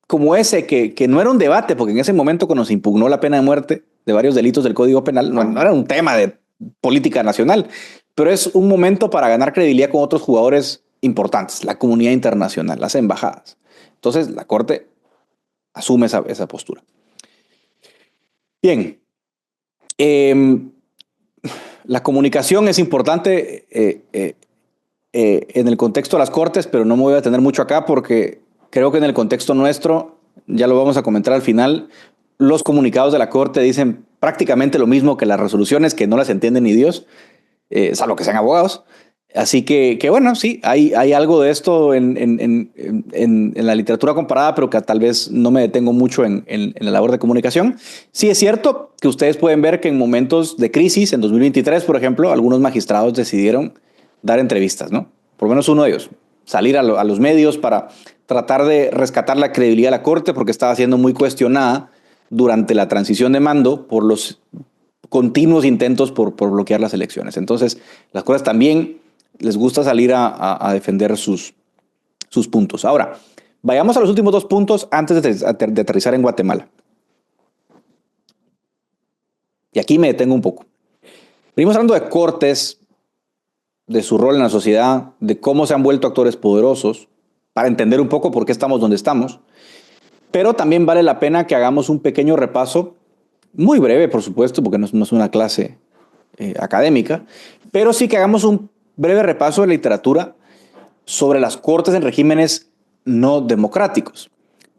como ese, que no era un debate, porque en ese momento cuando se impugnó la pena de muerte de varios delitos del Código Penal, no era un tema de política nacional, pero es un momento para ganar credibilidad con otros jugadores importantes, la comunidad internacional, las embajadas. Entonces la Corte asume esa postura. Bien, la comunicación es importante en el contexto de las Cortes, pero no me voy a detener mucho acá porque creo que en el contexto nuestro, ya lo vamos a comentar al final, los comunicados de la Corte dicen prácticamente lo mismo que las resoluciones, que no las entiende ni Dios, salvo que sean abogados. Así que bueno, sí, hay algo de esto en la literatura comparada, pero que tal vez no me detengo mucho en la labor de comunicación. Sí es cierto que ustedes pueden ver que en momentos de crisis, en 2023, por ejemplo, algunos magistrados decidieron dar entrevistas, ¿no? Por lo menos uno de ellos, salir a los medios para tratar de rescatar la credibilidad de la Corte, porque estaba siendo muy cuestionada durante la transición de mando por los continuos intentos por bloquear las elecciones. Entonces, las Cortes también les gusta salir a defender sus puntos. Ahora, vayamos a los últimos dos puntos antes de aterrizar en Guatemala. Y aquí me detengo un poco. Venimos hablando de Cortes, de su rol en la sociedad, de cómo se han vuelto actores poderosos, para entender un poco por qué estamos donde estamos. Pero también vale la pena que hagamos un pequeño repaso, muy breve, por supuesto, porque no es una clase académica, pero sí que hagamos un breve repaso de literatura sobre las Cortes en regímenes no democráticos,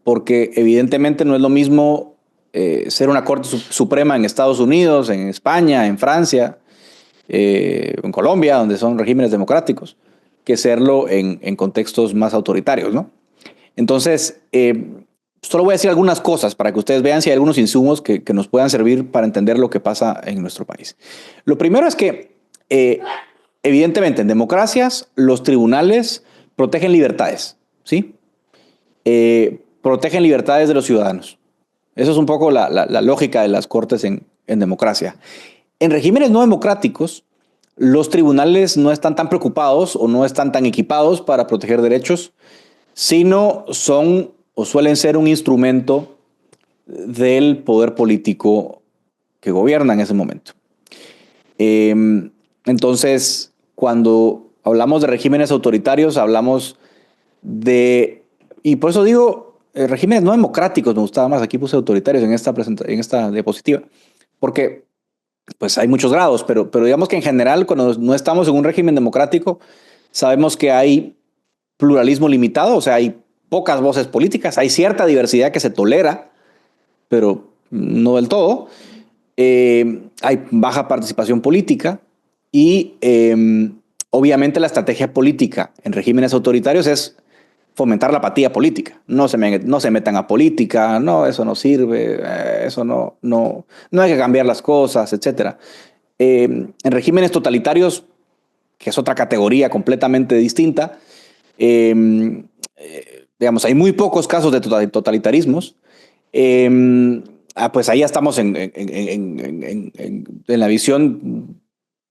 porque evidentemente no es lo mismo ser una Corte Suprema en Estados Unidos, en España, en Francia, en Colombia, donde son regímenes democráticos, que serlo en contextos más autoritarios, ¿no? Entonces, solo voy a decir algunas cosas para que ustedes vean si hay algunos insumos que nos puedan servir para entender lo que pasa en nuestro país. Lo primero es que, evidentemente, en democracias, los tribunales protegen libertades, ¿sí? Protegen libertades de los ciudadanos. Eso es un poco la lógica de las Cortes en democracia. En regímenes no democráticos, los tribunales no están tan preocupados o no están tan equipados para proteger derechos, sino son o suelen ser un instrumento del poder político que gobierna en ese momento. Entonces, cuando hablamos de regímenes autoritarios, hablamos de, y por eso digo, regímenes no democráticos, me gustaba más, aquí puse autoritarios en esta diapositiva, porque pues hay muchos grados, pero digamos que en general, cuando no estamos en un régimen democrático, sabemos que hay pluralismo limitado, o sea, hay pocas voces políticas, hay cierta diversidad que se tolera, pero no del todo. Hay baja participación política y obviamente la estrategia política en regímenes autoritarios es fomentar la apatía política. No se metan a política, no, eso no sirve, eso no hay que cambiar las cosas, etc. En regímenes totalitarios, que es otra categoría completamente distinta, digamos, hay muy pocos casos de totalitarismos. Pues ahí estamos en la visión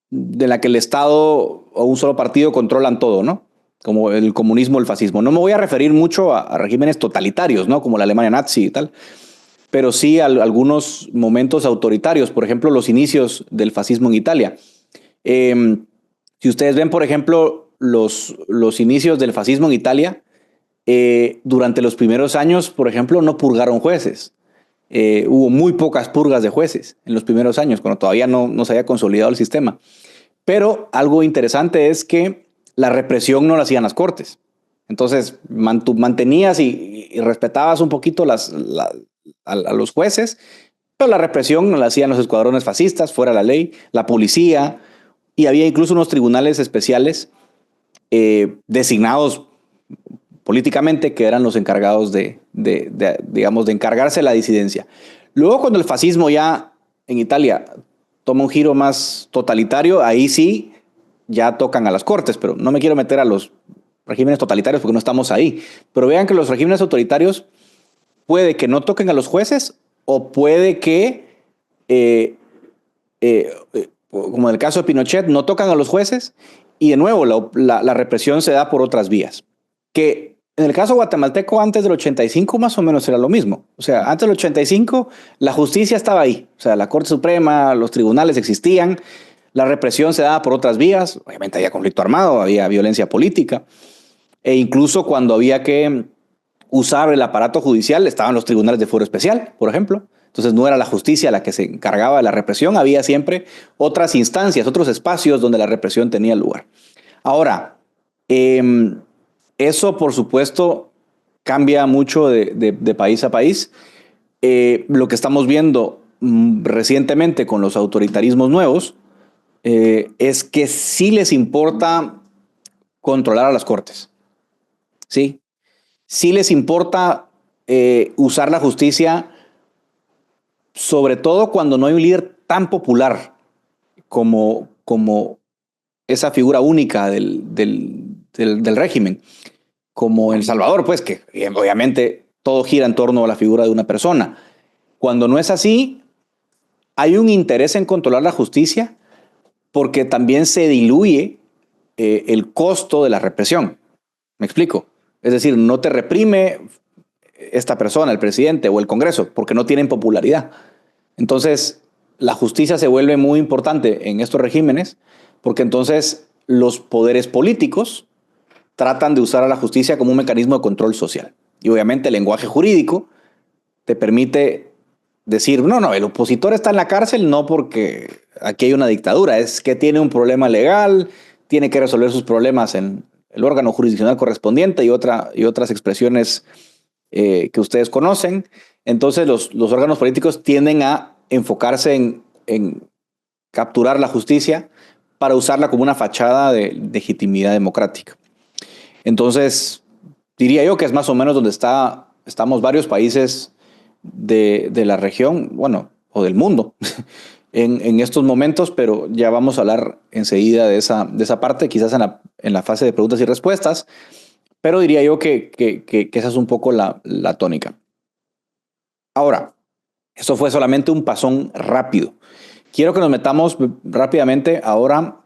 de la que el Estado o un solo partido controlan todo, ¿no? Como el comunismo, el fascismo. No me voy a referir mucho a regímenes totalitarios, ¿no? Como la Alemania nazi y tal, pero sí a algunos momentos autoritarios, por ejemplo, los inicios del fascismo en Italia. Si ustedes ven, por ejemplo, los inicios del fascismo en Italia, durante los primeros años, por ejemplo, no purgaron jueces. Hubo muy pocas purgas de jueces en los primeros años, cuando todavía no se había consolidado el sistema. Pero algo interesante es que la represión no la hacían las cortes. Entonces mantenías y respetabas un poquito a los jueces, pero la represión la hacían los escuadrones fascistas, fuera la ley, la policía, y había incluso unos tribunales especiales designados políticamente, que eran los encargados digamos, de encargarse de la disidencia. Luego, cuando el fascismo ya en Italia toma un giro más totalitario, ahí sí ya tocan a las cortes, pero no me quiero meter a los regímenes totalitarios porque no estamos ahí. Pero vean que los regímenes autoritarios puede que no toquen a los jueces o puede que, como en el caso de Pinochet, no tocan a los jueces y de nuevo la represión se da por otras vías. Que en el caso guatemalteco, antes del 85, más o menos era lo mismo. O sea, antes del 85, la justicia estaba ahí. O sea, la Corte Suprema, los tribunales existían, la represión se daba por otras vías. Obviamente había conflicto armado, había violencia política. E incluso cuando había que usar el aparato judicial, estaban los tribunales de fuero especial, por ejemplo. Entonces no era la justicia la que se encargaba de la represión, había siempre otras instancias, otros espacios donde la represión tenía lugar. Ahora, eso, por supuesto, cambia mucho de país a país. Lo que estamos viendo recientemente con los autoritarismos nuevos es que sí les importa controlar a las cortes. Sí, sí les importa usar la justicia, sobre todo cuando no hay un líder tan popular como esa figura única del régimen, como El Salvador, pues que obviamente todo gira en torno a la figura de una persona. Cuando no es así, hay un interés en controlar la justicia porque también se diluye el costo de la represión. ¿Me explico? Es decir, no te reprime esta persona, el presidente o el Congreso, porque no tienen popularidad. Entonces, la justicia se vuelve muy importante en estos regímenes porque entonces los poderes políticos tratan de usar a la justicia como un mecanismo de control social. Y obviamente el lenguaje jurídico te permite decir, no, el opositor está en la cárcel no porque aquí hay una dictadura, es que tiene un problema legal, tiene que resolver sus problemas en el órgano jurisdiccional correspondiente y otras expresiones que ustedes conocen. Entonces los órganos políticos tienden a enfocarse en capturar la justicia para usarla como una fachada de legitimidad democrática. Entonces, diría yo que es más o menos donde estamos varios países de la región, bueno, o del mundo, en estos momentos, pero ya vamos a hablar enseguida de esa parte, quizás en la fase de preguntas y respuestas, pero diría yo que esa es un poco la tónica. Ahora, eso fue solamente un pasón rápido. Quiero que nos metamos rápidamente ahora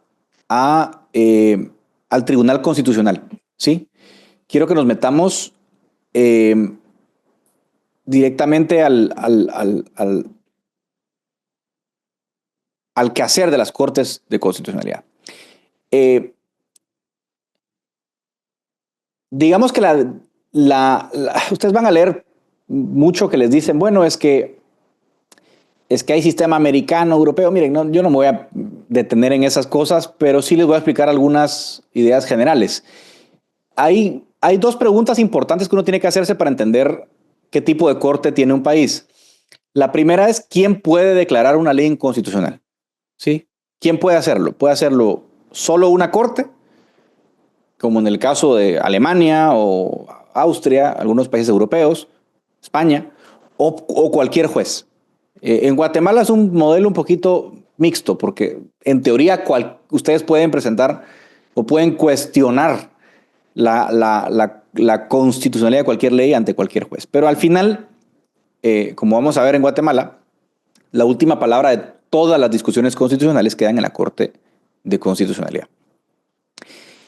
al Tribunal Constitucional, ¿sí? Quiero que nos metamos directamente al quehacer de las Cortes de Constitucionalidad. Digamos que ustedes van a leer mucho que les dicen, bueno, es que hay sistema americano, europeo. Miren, yo no me voy a detener en esas cosas, pero sí les voy a explicar algunas ideas generales. Hay dos preguntas importantes que uno tiene que hacerse para entender qué tipo de corte tiene un país. La primera es, ¿quién puede declarar una ley inconstitucional? ¿Sí? ¿Quién puede hacerlo? ¿Puede hacerlo solo una corte? Como en el caso de Alemania o Austria, algunos países europeos, España, o cualquier juez. En Guatemala es un modelo un poquito mixto, porque en teoría ustedes pueden presentar o pueden cuestionar la constitucionalidad de cualquier ley ante cualquier juez. Pero al final, como vamos a ver en Guatemala, la última palabra de todas las discusiones constitucionales quedan en la Corte de Constitucionalidad.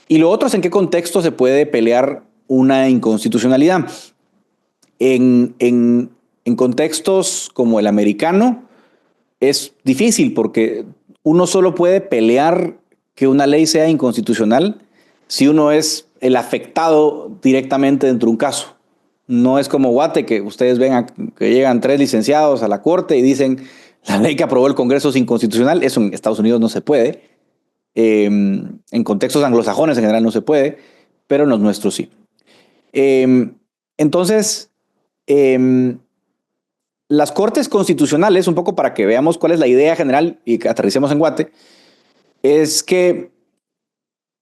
Y lo otro es en qué contexto se puede pelear una inconstitucionalidad. En contextos como el americano es difícil porque uno solo puede pelear que una ley sea inconstitucional si uno es el afectado directamente dentro de un caso. No es como Guate, que ustedes ven que llegan 3 licenciados a la corte y dicen la ley que aprobó el Congreso es inconstitucional. Eso en Estados Unidos no se puede. En contextos anglosajones en general no se puede, pero en los nuestros sí. Entonces, las cortes constitucionales, un poco para que veamos cuál es la idea general y que aterricemos en Guate, es que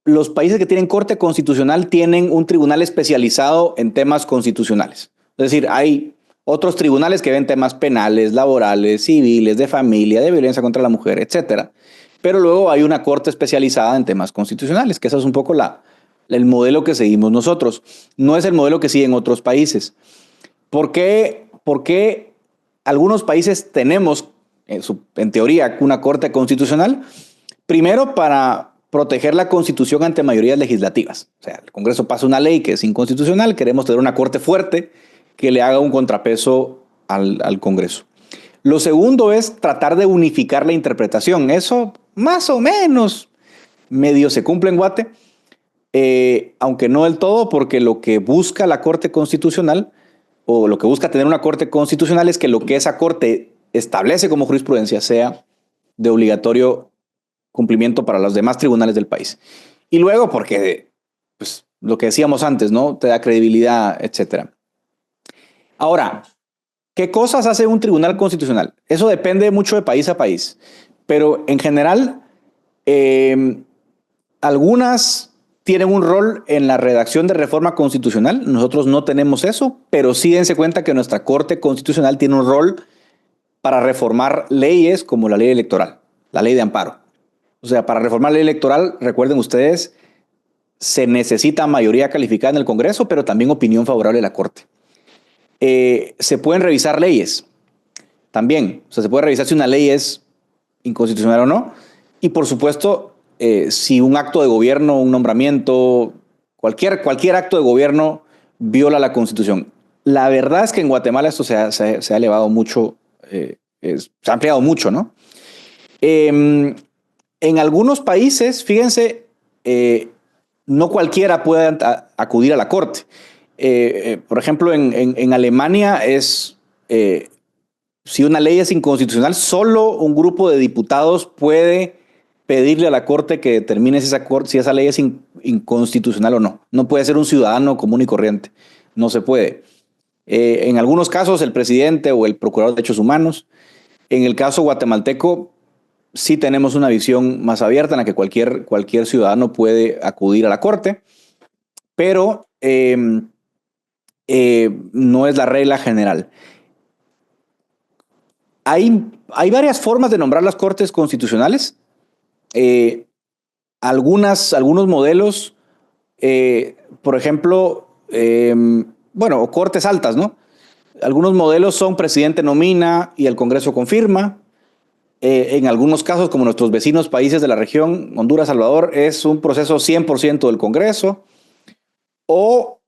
los países que tienen corte constitucional tienen un tribunal especializado en temas constitucionales. Es decir, hay otros tribunales que ven temas penales, laborales, civiles, de familia, de violencia contra la mujer, etcétera. Pero luego hay una corte especializada en temas constitucionales, que ese es un poco el modelo que seguimos nosotros. No es el modelo que siguen otros países. ¿Por qué algunos países tenemos, en teoría, una corte constitucional? Primero, para proteger la Constitución ante mayorías legislativas. O sea, el Congreso pasa una ley que es inconstitucional, queremos tener una corte fuerte que le haga un contrapeso al Congreso. Lo segundo es tratar de unificar la interpretación. Eso más o menos medio se cumple en Guate, aunque no del todo, porque lo que busca la Corte Constitucional o lo que busca tener una Corte Constitucional es que lo que esa Corte establece como jurisprudencia sea de obligatorio cumplimiento para los demás tribunales del país. Y luego porque, pues, lo que decíamos antes, ¿no? Te da credibilidad, etcétera. Ahora, ¿qué cosas hace un tribunal constitucional? Eso depende mucho de país a país, pero en general, algunas tienen un rol en la redacción de reforma constitucional. Nosotros no tenemos eso, pero sí dense cuenta que nuestra Corte Constitucional tiene un rol para reformar leyes como la ley electoral, la ley de amparo. O sea, para reformar la ley electoral, recuerden ustedes, se necesita mayoría calificada en el Congreso, pero también opinión favorable de la Corte. Se pueden revisar leyes también. O sea, se puede revisar si una ley es inconstitucional o no. Y por supuesto, si un acto de gobierno, un nombramiento, cualquier acto de gobierno viola la Constitución. La verdad es que en Guatemala esto se ha elevado mucho, se ha ampliado mucho, ¿no? En algunos países, fíjense, no cualquiera puede acudir a la corte. Por ejemplo, en Alemania si una ley es inconstitucional, solo un grupo de diputados puede pedirle a la corte que determine si esa ley es inconstitucional o no. No puede ser un ciudadano común y corriente. No se puede. En algunos casos, el presidente o el procurador de derechos humanos. En el caso guatemalteco, sí tenemos una visión más abierta en la que cualquier ciudadano puede acudir a la corte, pero no es la regla general. Hay varias formas de nombrar las cortes constitucionales. Algunos modelos, por ejemplo, o cortes altas, ¿no? Algunos modelos son presidente nomina y el Congreso confirma. En algunos casos, como nuestros vecinos países de la región, Honduras, Salvador, es un proceso 100% del Congreso. O,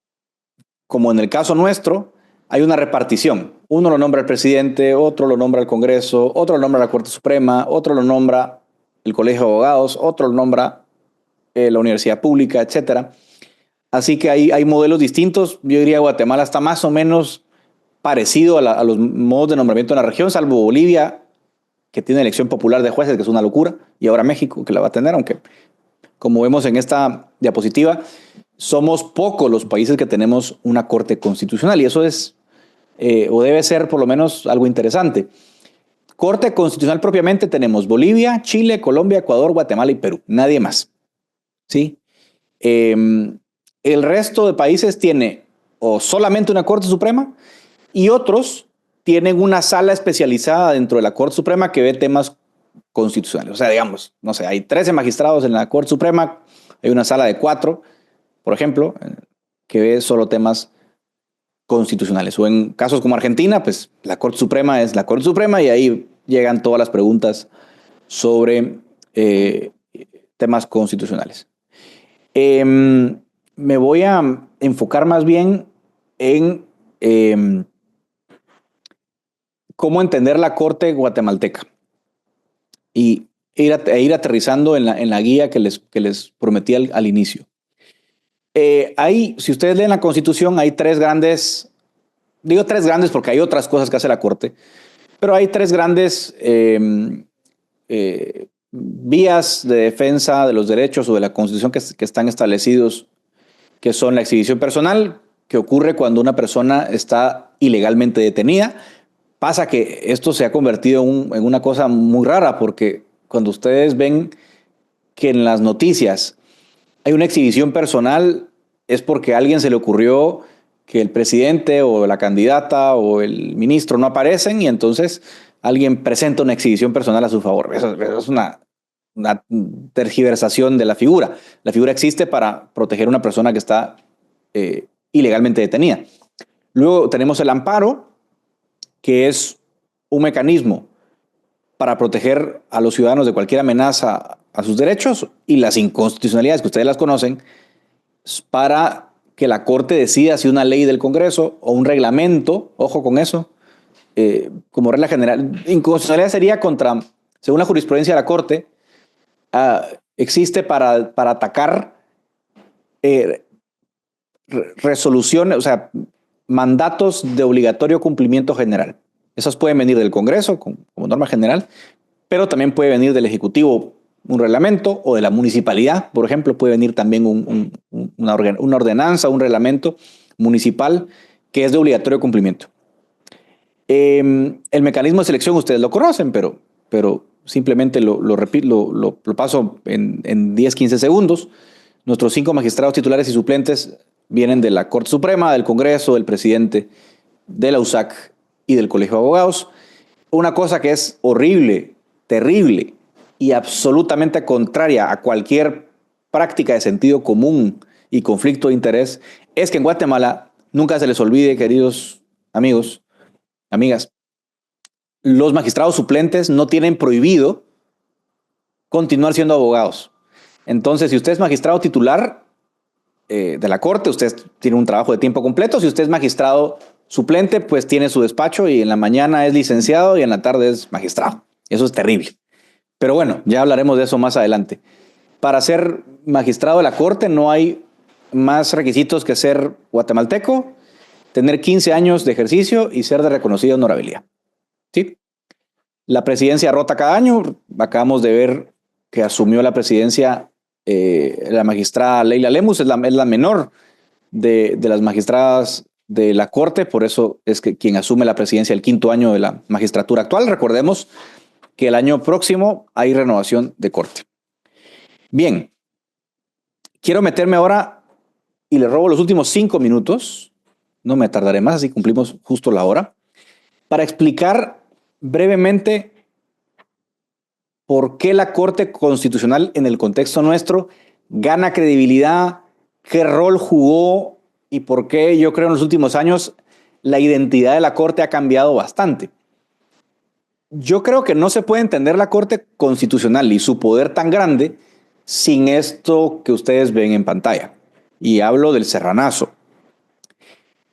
como en el caso nuestro, hay una repartición. uno lo nombra el presidente, otro lo nombra el Congreso, otro lo nombra la Corte Suprema, otro lo nombra el Colegio de Abogados, otro lo nombra la Universidad Pública, etcétera. Así que hay modelos distintos. Yo diría que Guatemala está más o menos parecido a los modos de nombramiento en la región, salvo Bolivia, que tiene elección popular de jueces, que es una locura, y ahora México, que la va a tener, aunque, como vemos en esta diapositiva, somos pocos los países que tenemos una corte constitucional, y eso es, o debe ser por lo menos algo interesante. Corte constitucional propiamente tenemos Bolivia, Chile, Colombia, Ecuador, Guatemala y Perú, nadie más. ¿Sí? El resto de países tiene o solamente una Corte Suprema y otros tienen una sala especializada dentro de la Corte Suprema que ve temas constitucionales. O sea, digamos, no sé, hay 13 magistrados en la Corte Suprema, hay una sala de 4, por ejemplo, que ve solo temas constitucionales. O en casos como Argentina, pues la Corte Suprema es la Corte Suprema y ahí llegan todas las preguntas sobre temas constitucionales. Me voy a enfocar más bien en cómo entender la Corte guatemalteca y ir aterrizando en la guía que les prometí al inicio. Si ustedes leen la Constitución, hay tres grandes, digo tres grandes porque hay otras cosas que hace la Corte, pero hay tres grandes vías de defensa de los derechos o de la Constitución que están establecidos, que son la exhibición personal, que ocurre cuando una persona está ilegalmente detenida. Pasa que esto se ha convertido en una cosa muy rara, porque cuando ustedes ven que en las noticias hay una exhibición personal, es porque a alguien se le ocurrió que el presidente o la candidata o el ministro no aparecen y entonces alguien presenta una exhibición personal a su favor. Eso es una tergiversación de la figura. La figura existe para proteger a una persona que está ilegalmente detenida. Luego tenemos el amparo, que es un mecanismo para proteger a los ciudadanos de cualquier amenaza a sus derechos, y las inconstitucionalidades, que ustedes las conocen, para que la Corte decida si una ley del Congreso o un reglamento, ojo con eso, como regla general, inconstitucionalidad sería según la jurisprudencia de la Corte, existe para atacar resoluciones, o sea, mandatos de obligatorio cumplimiento general. Esos pueden venir del Congreso como norma general, pero también puede venir del Ejecutivo un reglamento, o de la municipalidad, por ejemplo, puede venir también una ordenanza, un reglamento municipal que es de obligatorio cumplimiento. El mecanismo de selección ustedes lo conocen, pero simplemente lo repito, lo paso en 10, 15 segundos. Nuestros 5 magistrados titulares y suplentes vienen de la Corte Suprema, del Congreso, del presidente, de la USAC y del Colegio de Abogados. Una cosa que es horrible, terrible y absolutamente contraria a cualquier práctica de sentido común y conflicto de interés es que en Guatemala, nunca se les olvide, queridos amigos, amigas, los magistrados suplentes no tienen prohibido continuar siendo abogados. Entonces, si usted es magistrado titular de la Corte, usted tiene un trabajo de tiempo completo. Si usted es magistrado suplente, pues tiene su despacho y en la mañana es licenciado y en la tarde es magistrado. Eso es terrible. Pero bueno, ya hablaremos de eso más adelante. Para ser magistrado de la Corte no hay más requisitos que ser guatemalteco, tener 15 años de ejercicio y ser de reconocida honorabilidad. ¿Sí? La presidencia rota cada año. Acabamos de ver que asumió la presidencia la magistrada Leila Lemus, es la menor de las magistradas de la Corte, por eso es que quien asume la presidencia el 5º año de la magistratura actual. Recordemos que el año próximo hay renovación de Corte. Bien, quiero meterme ahora y le robo los últimos 5 minutos, no me tardaré más, así cumplimos justo la hora, para explicar brevemente por qué la Corte Constitucional en el contexto nuestro gana credibilidad, qué rol jugó y por qué yo creo en los últimos años la identidad de la Corte ha cambiado bastante. Yo creo que no se puede entender la Corte Constitucional y su poder tan grande sin esto que ustedes ven en pantalla. Y hablo del serranazo.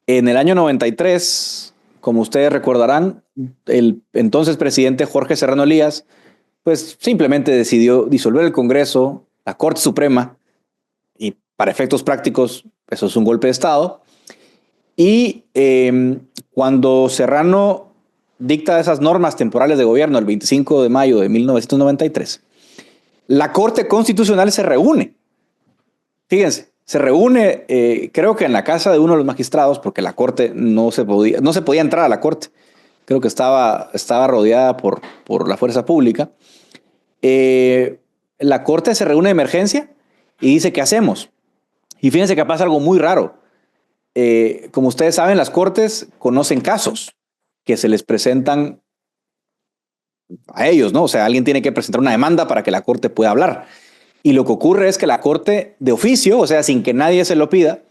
En el año 93, como ustedes recordarán, el entonces presidente Jorge Serrano Elías, pues simplemente decidió disolver el Congreso, la Corte Suprema, y para efectos prácticos, eso es un golpe de Estado. Y cuando Serrano dicta esas normas temporales de gobierno el 25 de mayo de 1993, la Corte Constitucional se reúne. Fíjense, se reúne, creo que en la casa de uno de los magistrados, porque la Corte no se podía entrar a la Corte. Creo que estaba rodeada por la fuerza pública. La Corte se reúne de emergencia y dice, ¿qué hacemos? Y fíjense que pasa algo muy raro. Como ustedes saben, las Cortes conocen casos que se les presentan a ellos, ¿no? O sea, alguien tiene que presentar una demanda para que la Corte pueda hablar. Y lo que ocurre es que la Corte de oficio, o sea, sin que nadie se lo pida,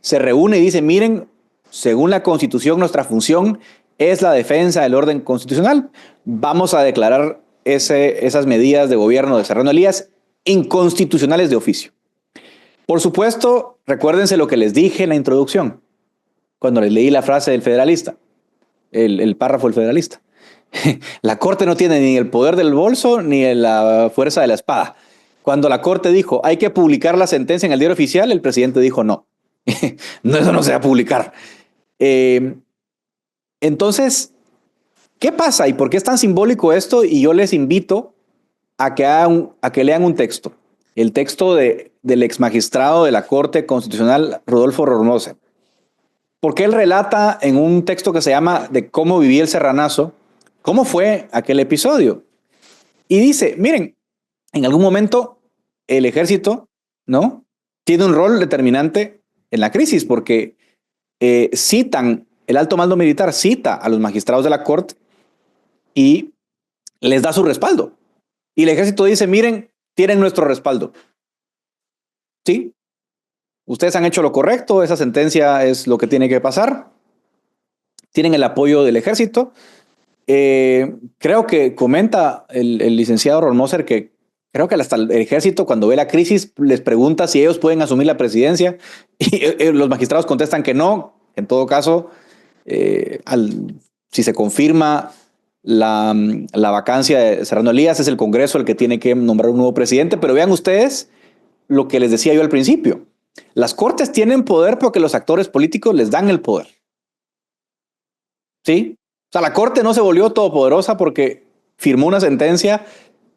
se reúne y dice, miren, según la Constitución, nuestra función es la defensa del orden constitucional. Vamos a declarar esas medidas de gobierno de Serrano Elías inconstitucionales de oficio. Por supuesto, recuérdense lo que les dije en la introducción, cuando les leí la frase del federalista, el párrafo del federalista. La Corte no tiene ni el poder del bolso ni la fuerza de la espada. Cuando la Corte dijo, hay que publicar la sentencia en el diario oficial, el presidente dijo, no, no, eso no se va a publicar. Entonces, ¿qué pasa y por qué es tan simbólico esto? Y yo les invito a que lean un texto, el texto del ex magistrado de la Corte Constitucional, Rodolfo Rormoser, porque él relata en un texto que se llama De cómo viví el serranazo, cómo fue aquel episodio. Y dice, miren, en algún momento el ejército, ¿no?, tiene un rol determinante en la crisis, porque el alto mando militar cita a los magistrados de la Corte y les da su respaldo. Y el ejército dice, miren, tienen nuestro respaldo. ¿Sí? Ustedes han hecho lo correcto, esa sentencia es lo que tiene que pasar. Tienen el apoyo del ejército. Creo que comenta el licenciado Rormoser que creo que hasta el ejército, cuando ve la crisis, les pregunta si ellos pueden asumir la presidencia y los magistrados contestan que no. En todo caso, si se confirma la vacancia de Serrano Elías, es el Congreso el que tiene que nombrar un nuevo presidente. Pero vean ustedes lo que les decía yo al principio. Las Cortes tienen poder porque los actores políticos les dan el poder. ¿Sí? O sea, la Corte no se volvió todopoderosa porque firmó una sentencia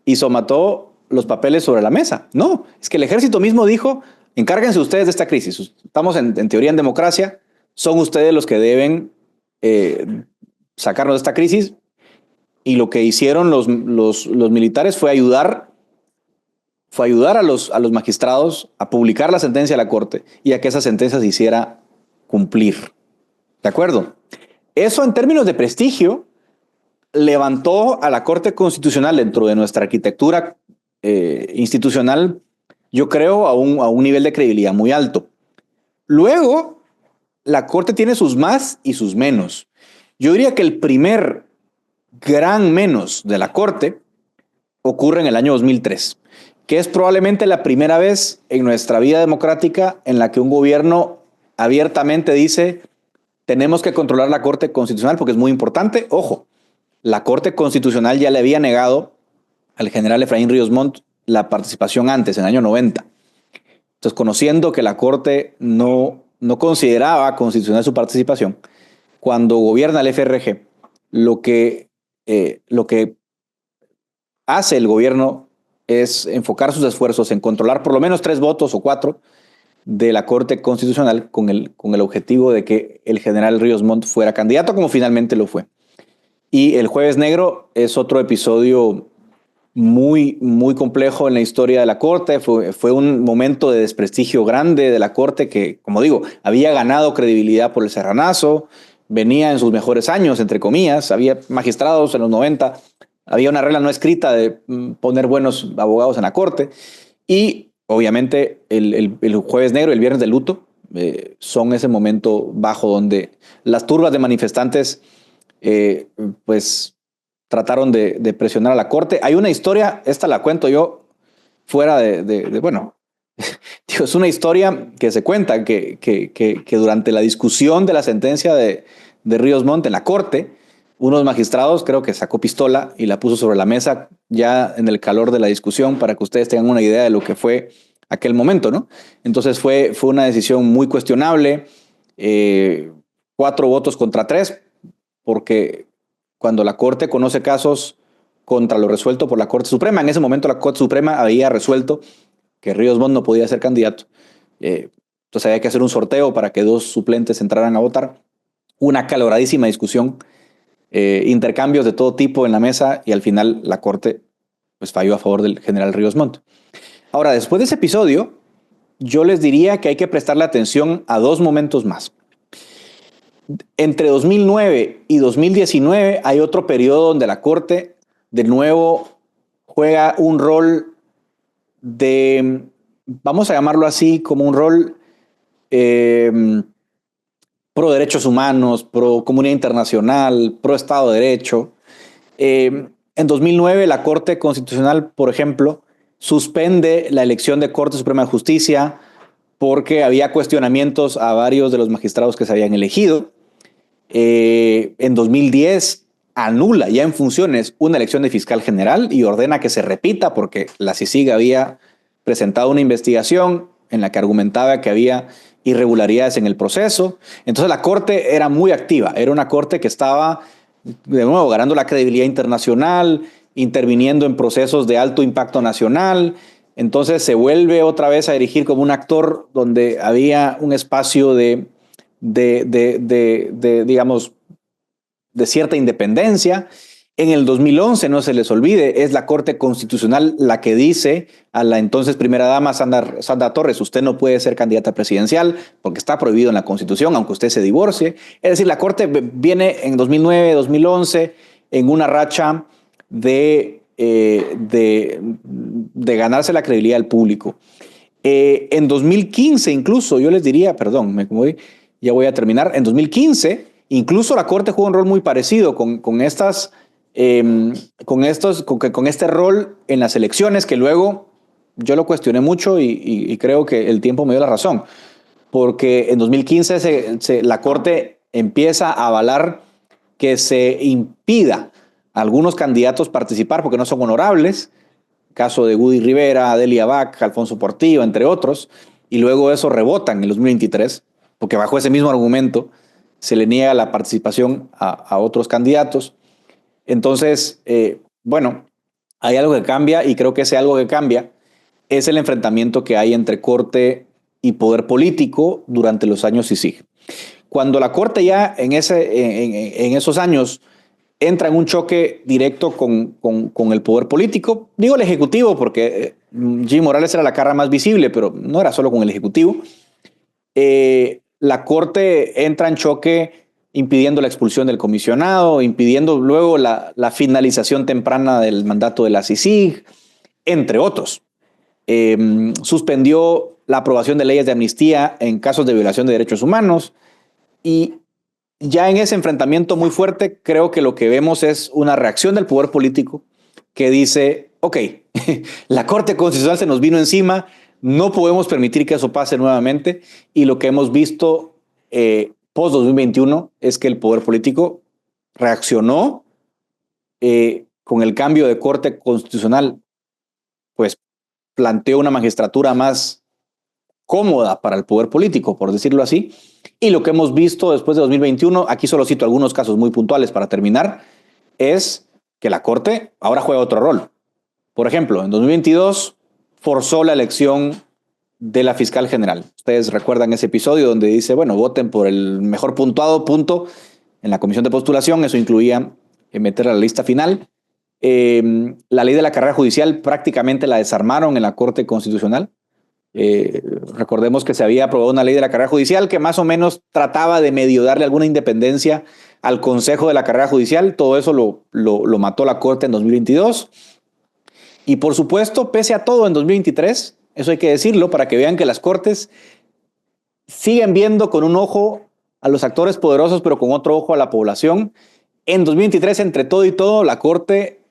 y somató los papeles sobre la mesa. No, es que el ejército mismo dijo, encárguense ustedes de esta crisis. Estamos en teoría en democracia, son ustedes los que deben sacarnos de esta crisis. Y lo que hicieron los militares fue ayudar a los magistrados a publicar la sentencia de la Corte y a que esa sentencia se hiciera cumplir. ¿De acuerdo? Eso en términos de prestigio levantó a la Corte Constitucional dentro de nuestra arquitectura institucional, yo creo, a un nivel de credibilidad muy alto. Luego, la Corte tiene sus más y sus menos. Yo diría que el primer gran menos de la Corte ocurre en el año 2003, que es probablemente la primera vez en nuestra vida democrática en la que un gobierno abiertamente dice, tenemos que controlar la Corte Constitucional porque es muy importante. Ojo, la Corte Constitucional ya le había negado al general Efraín Ríos Montt la participación antes, en el año 90. Entonces, conociendo que la Corte no consideraba constitucional su participación, cuando gobierna el FRG, lo que hace el gobierno es enfocar sus esfuerzos en controlar por lo menos 3 votos o 4 de la Corte Constitucional con el objetivo de que el general Ríos Montt fuera candidato, como finalmente lo fue. Y el Jueves Negro es otro episodio muy, muy complejo en la historia de la Corte. Fue un momento de desprestigio grande de la Corte que, como digo, había ganado credibilidad por el serranazo, venía en sus mejores años, entre comillas, había magistrados en los 90, había una regla no escrita de poner buenos abogados en la Corte y obviamente el Jueves Negro, el Viernes de Luto, son ese momento bajo donde las turbas de manifestantes pues trataron de presionar a la Corte. Hay una historia, esta la cuento yo fuera bueno, es una historia que se cuenta que durante la discusión de la sentencia de de Ríos Montt en la corte, unos magistrados creo que sacó pistola y la puso sobre la mesa ya en el calor de la discusión para que ustedes tengan una idea de lo que fue aquel momento, ¿no? Entonces fue una decisión muy cuestionable, 4 votos contra 3, porque cuando la Corte conoce casos contra lo resuelto por la Corte Suprema, en ese momento la Corte Suprema había resuelto que Ríos Montt no podía ser candidato. Entonces había que hacer un sorteo para que 2 suplentes entraran a votar. Una acaloradísima discusión, intercambios de todo tipo en la mesa y al final la Corte pues, falló a favor del general Ríos Montt. Ahora, después de ese episodio, yo les diría que hay que prestarle atención a 2 momentos más. Entre 2009 y 2019 hay otro periodo donde la Corte de nuevo juega un rol de, vamos a llamarlo así, como un rol pro derechos humanos, pro comunidad internacional, pro Estado de Derecho. En 2009 la Corte Constitucional, por ejemplo, suspende la elección de Corte Suprema de Justicia porque había cuestionamientos a varios de los magistrados que se habían elegido. En 2010 anula ya en funciones una elección de fiscal general y ordena que se repita porque la CICIG había presentado una investigación en la que argumentaba que había irregularidades en el proceso. Entonces la Corte era muy activa, era una Corte que estaba de nuevo ganando la credibilidad internacional, interviniendo en procesos de alto impacto nacional. Entonces se vuelve otra vez a dirigir como un actor donde había un espacio digamos, de cierta independencia. En el 2011, no se les olvide, es la Corte Constitucional la que dice a la entonces primera dama Sandra Torres, usted no puede ser candidata presidencial porque está prohibido en la Constitución, aunque usted se divorcie. Es decir, la Corte viene en 2009, 2011 en una racha de ganarse la credibilidad del público. En 2015 incluso, yo les diría, perdón, ya voy a terminar, en 2015 incluso la Corte jugó un rol muy parecido con este rol en las elecciones que luego yo lo cuestioné mucho y creo que el tiempo me dio la razón, porque en 2015 la Corte empieza a avalar que se impida a algunos candidatos participar porque no son honorables, caso de Woody Rivera, Delia Bach, Alfonso Portillo, entre otros, y luego eso rebota en el 2023, porque bajo ese mismo argumento se le niega la participación a otros candidatos. Entonces, bueno, hay algo que cambia y creo que ese algo que cambia es el enfrentamiento que hay entre Corte y poder político durante los años CICIG. Cuando la Corte ya en esos años entra en un choque directo con el poder político, digo el Ejecutivo porque Jimmy Morales era la cara más visible, pero no era solo con el Ejecutivo, la Corte entra en choque impidiendo la expulsión del comisionado, impidiendo luego la finalización temprana del mandato de la CICIG, entre otros. Suspendió la aprobación de leyes de amnistía en casos de violación de derechos humanos y ya en ese enfrentamiento muy fuerte creo que lo que vemos es una reacción del poder político que dice, ok, la Corte Constitucional se nos vino encima, no podemos permitir que eso pase nuevamente y lo que hemos visto post-2021 es que el poder político reaccionó con el cambio de Corte Constitucional, pues planteó una magistratura más cómoda para el poder político, por decirlo así, y lo que hemos visto después de 2021, aquí solo cito algunos casos muy puntuales para terminar, es que la Corte ahora juega otro rol. Por ejemplo, en 2022 forzó la elección de la fiscal general. Ustedes recuerdan ese episodio donde dice, bueno, voten por el mejor puntuado, punto, en la comisión de postulación. Eso incluía meter a la lista final. La ley de la carrera judicial prácticamente la desarmaron en la Corte Constitucional. Recordemos que se había aprobado una ley de la carrera judicial que más o menos trataba de medio darle alguna independencia al Consejo de la Carrera Judicial. Todo eso lo mató la Corte en 2022. Y por supuesto, pese a todo, en 2023, eso hay que decirlo para que vean que las Cortes siguen viendo con un ojo a los actores poderosos, pero con otro ojo a la población. En 2023, entre todo y todo, la Corte,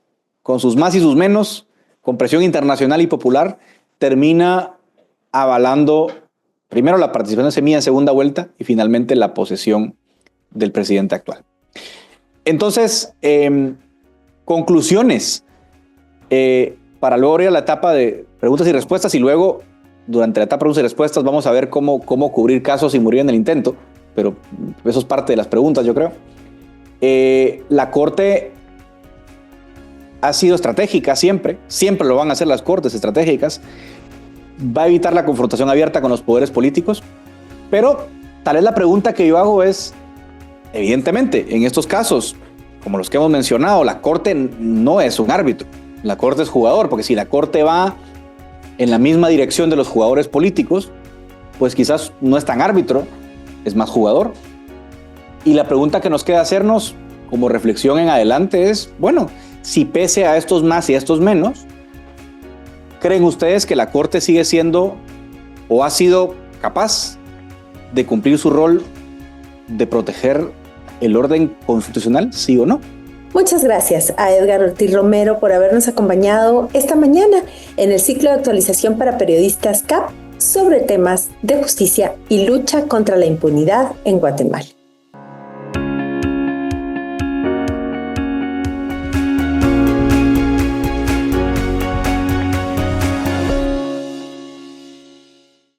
con sus más y sus menos, con presión internacional y popular, termina avalando primero la participación de Semilla en segunda vuelta y finalmente la posesión del presidente actual. Entonces, conclusiones para luego ir a la etapa de preguntas y respuestas, y luego durante la etapa de preguntas y respuestas vamos a ver cómo cubrir casos y morir en el intento, pero eso es parte de las preguntas, yo creo. La Corte ha sido estratégica siempre lo van a hacer las cortes estratégicas, va a evitar la confrontación abierta con los poderes políticos, pero tal vez la pregunta que yo hago es, evidentemente, en estos casos, como los que hemos mencionado, la Corte no es un árbitro, la Corte es jugador, porque si la Corte va en la misma dirección de los jugadores políticos, pues quizás no es tan árbitro, es más jugador. Y la pregunta que nos queda hacernos como reflexión en adelante es, bueno, si pese a estos más y a estos menos, ¿creen ustedes que la Corte sigue siendo o ha sido capaz de cumplir su rol de proteger el orden constitucional, sí o no? Muchas gracias a Edgar Ortiz Romero por habernos acompañado esta mañana en el ciclo de actualización para periodistas CAP sobre temas de justicia y lucha contra la impunidad en Guatemala.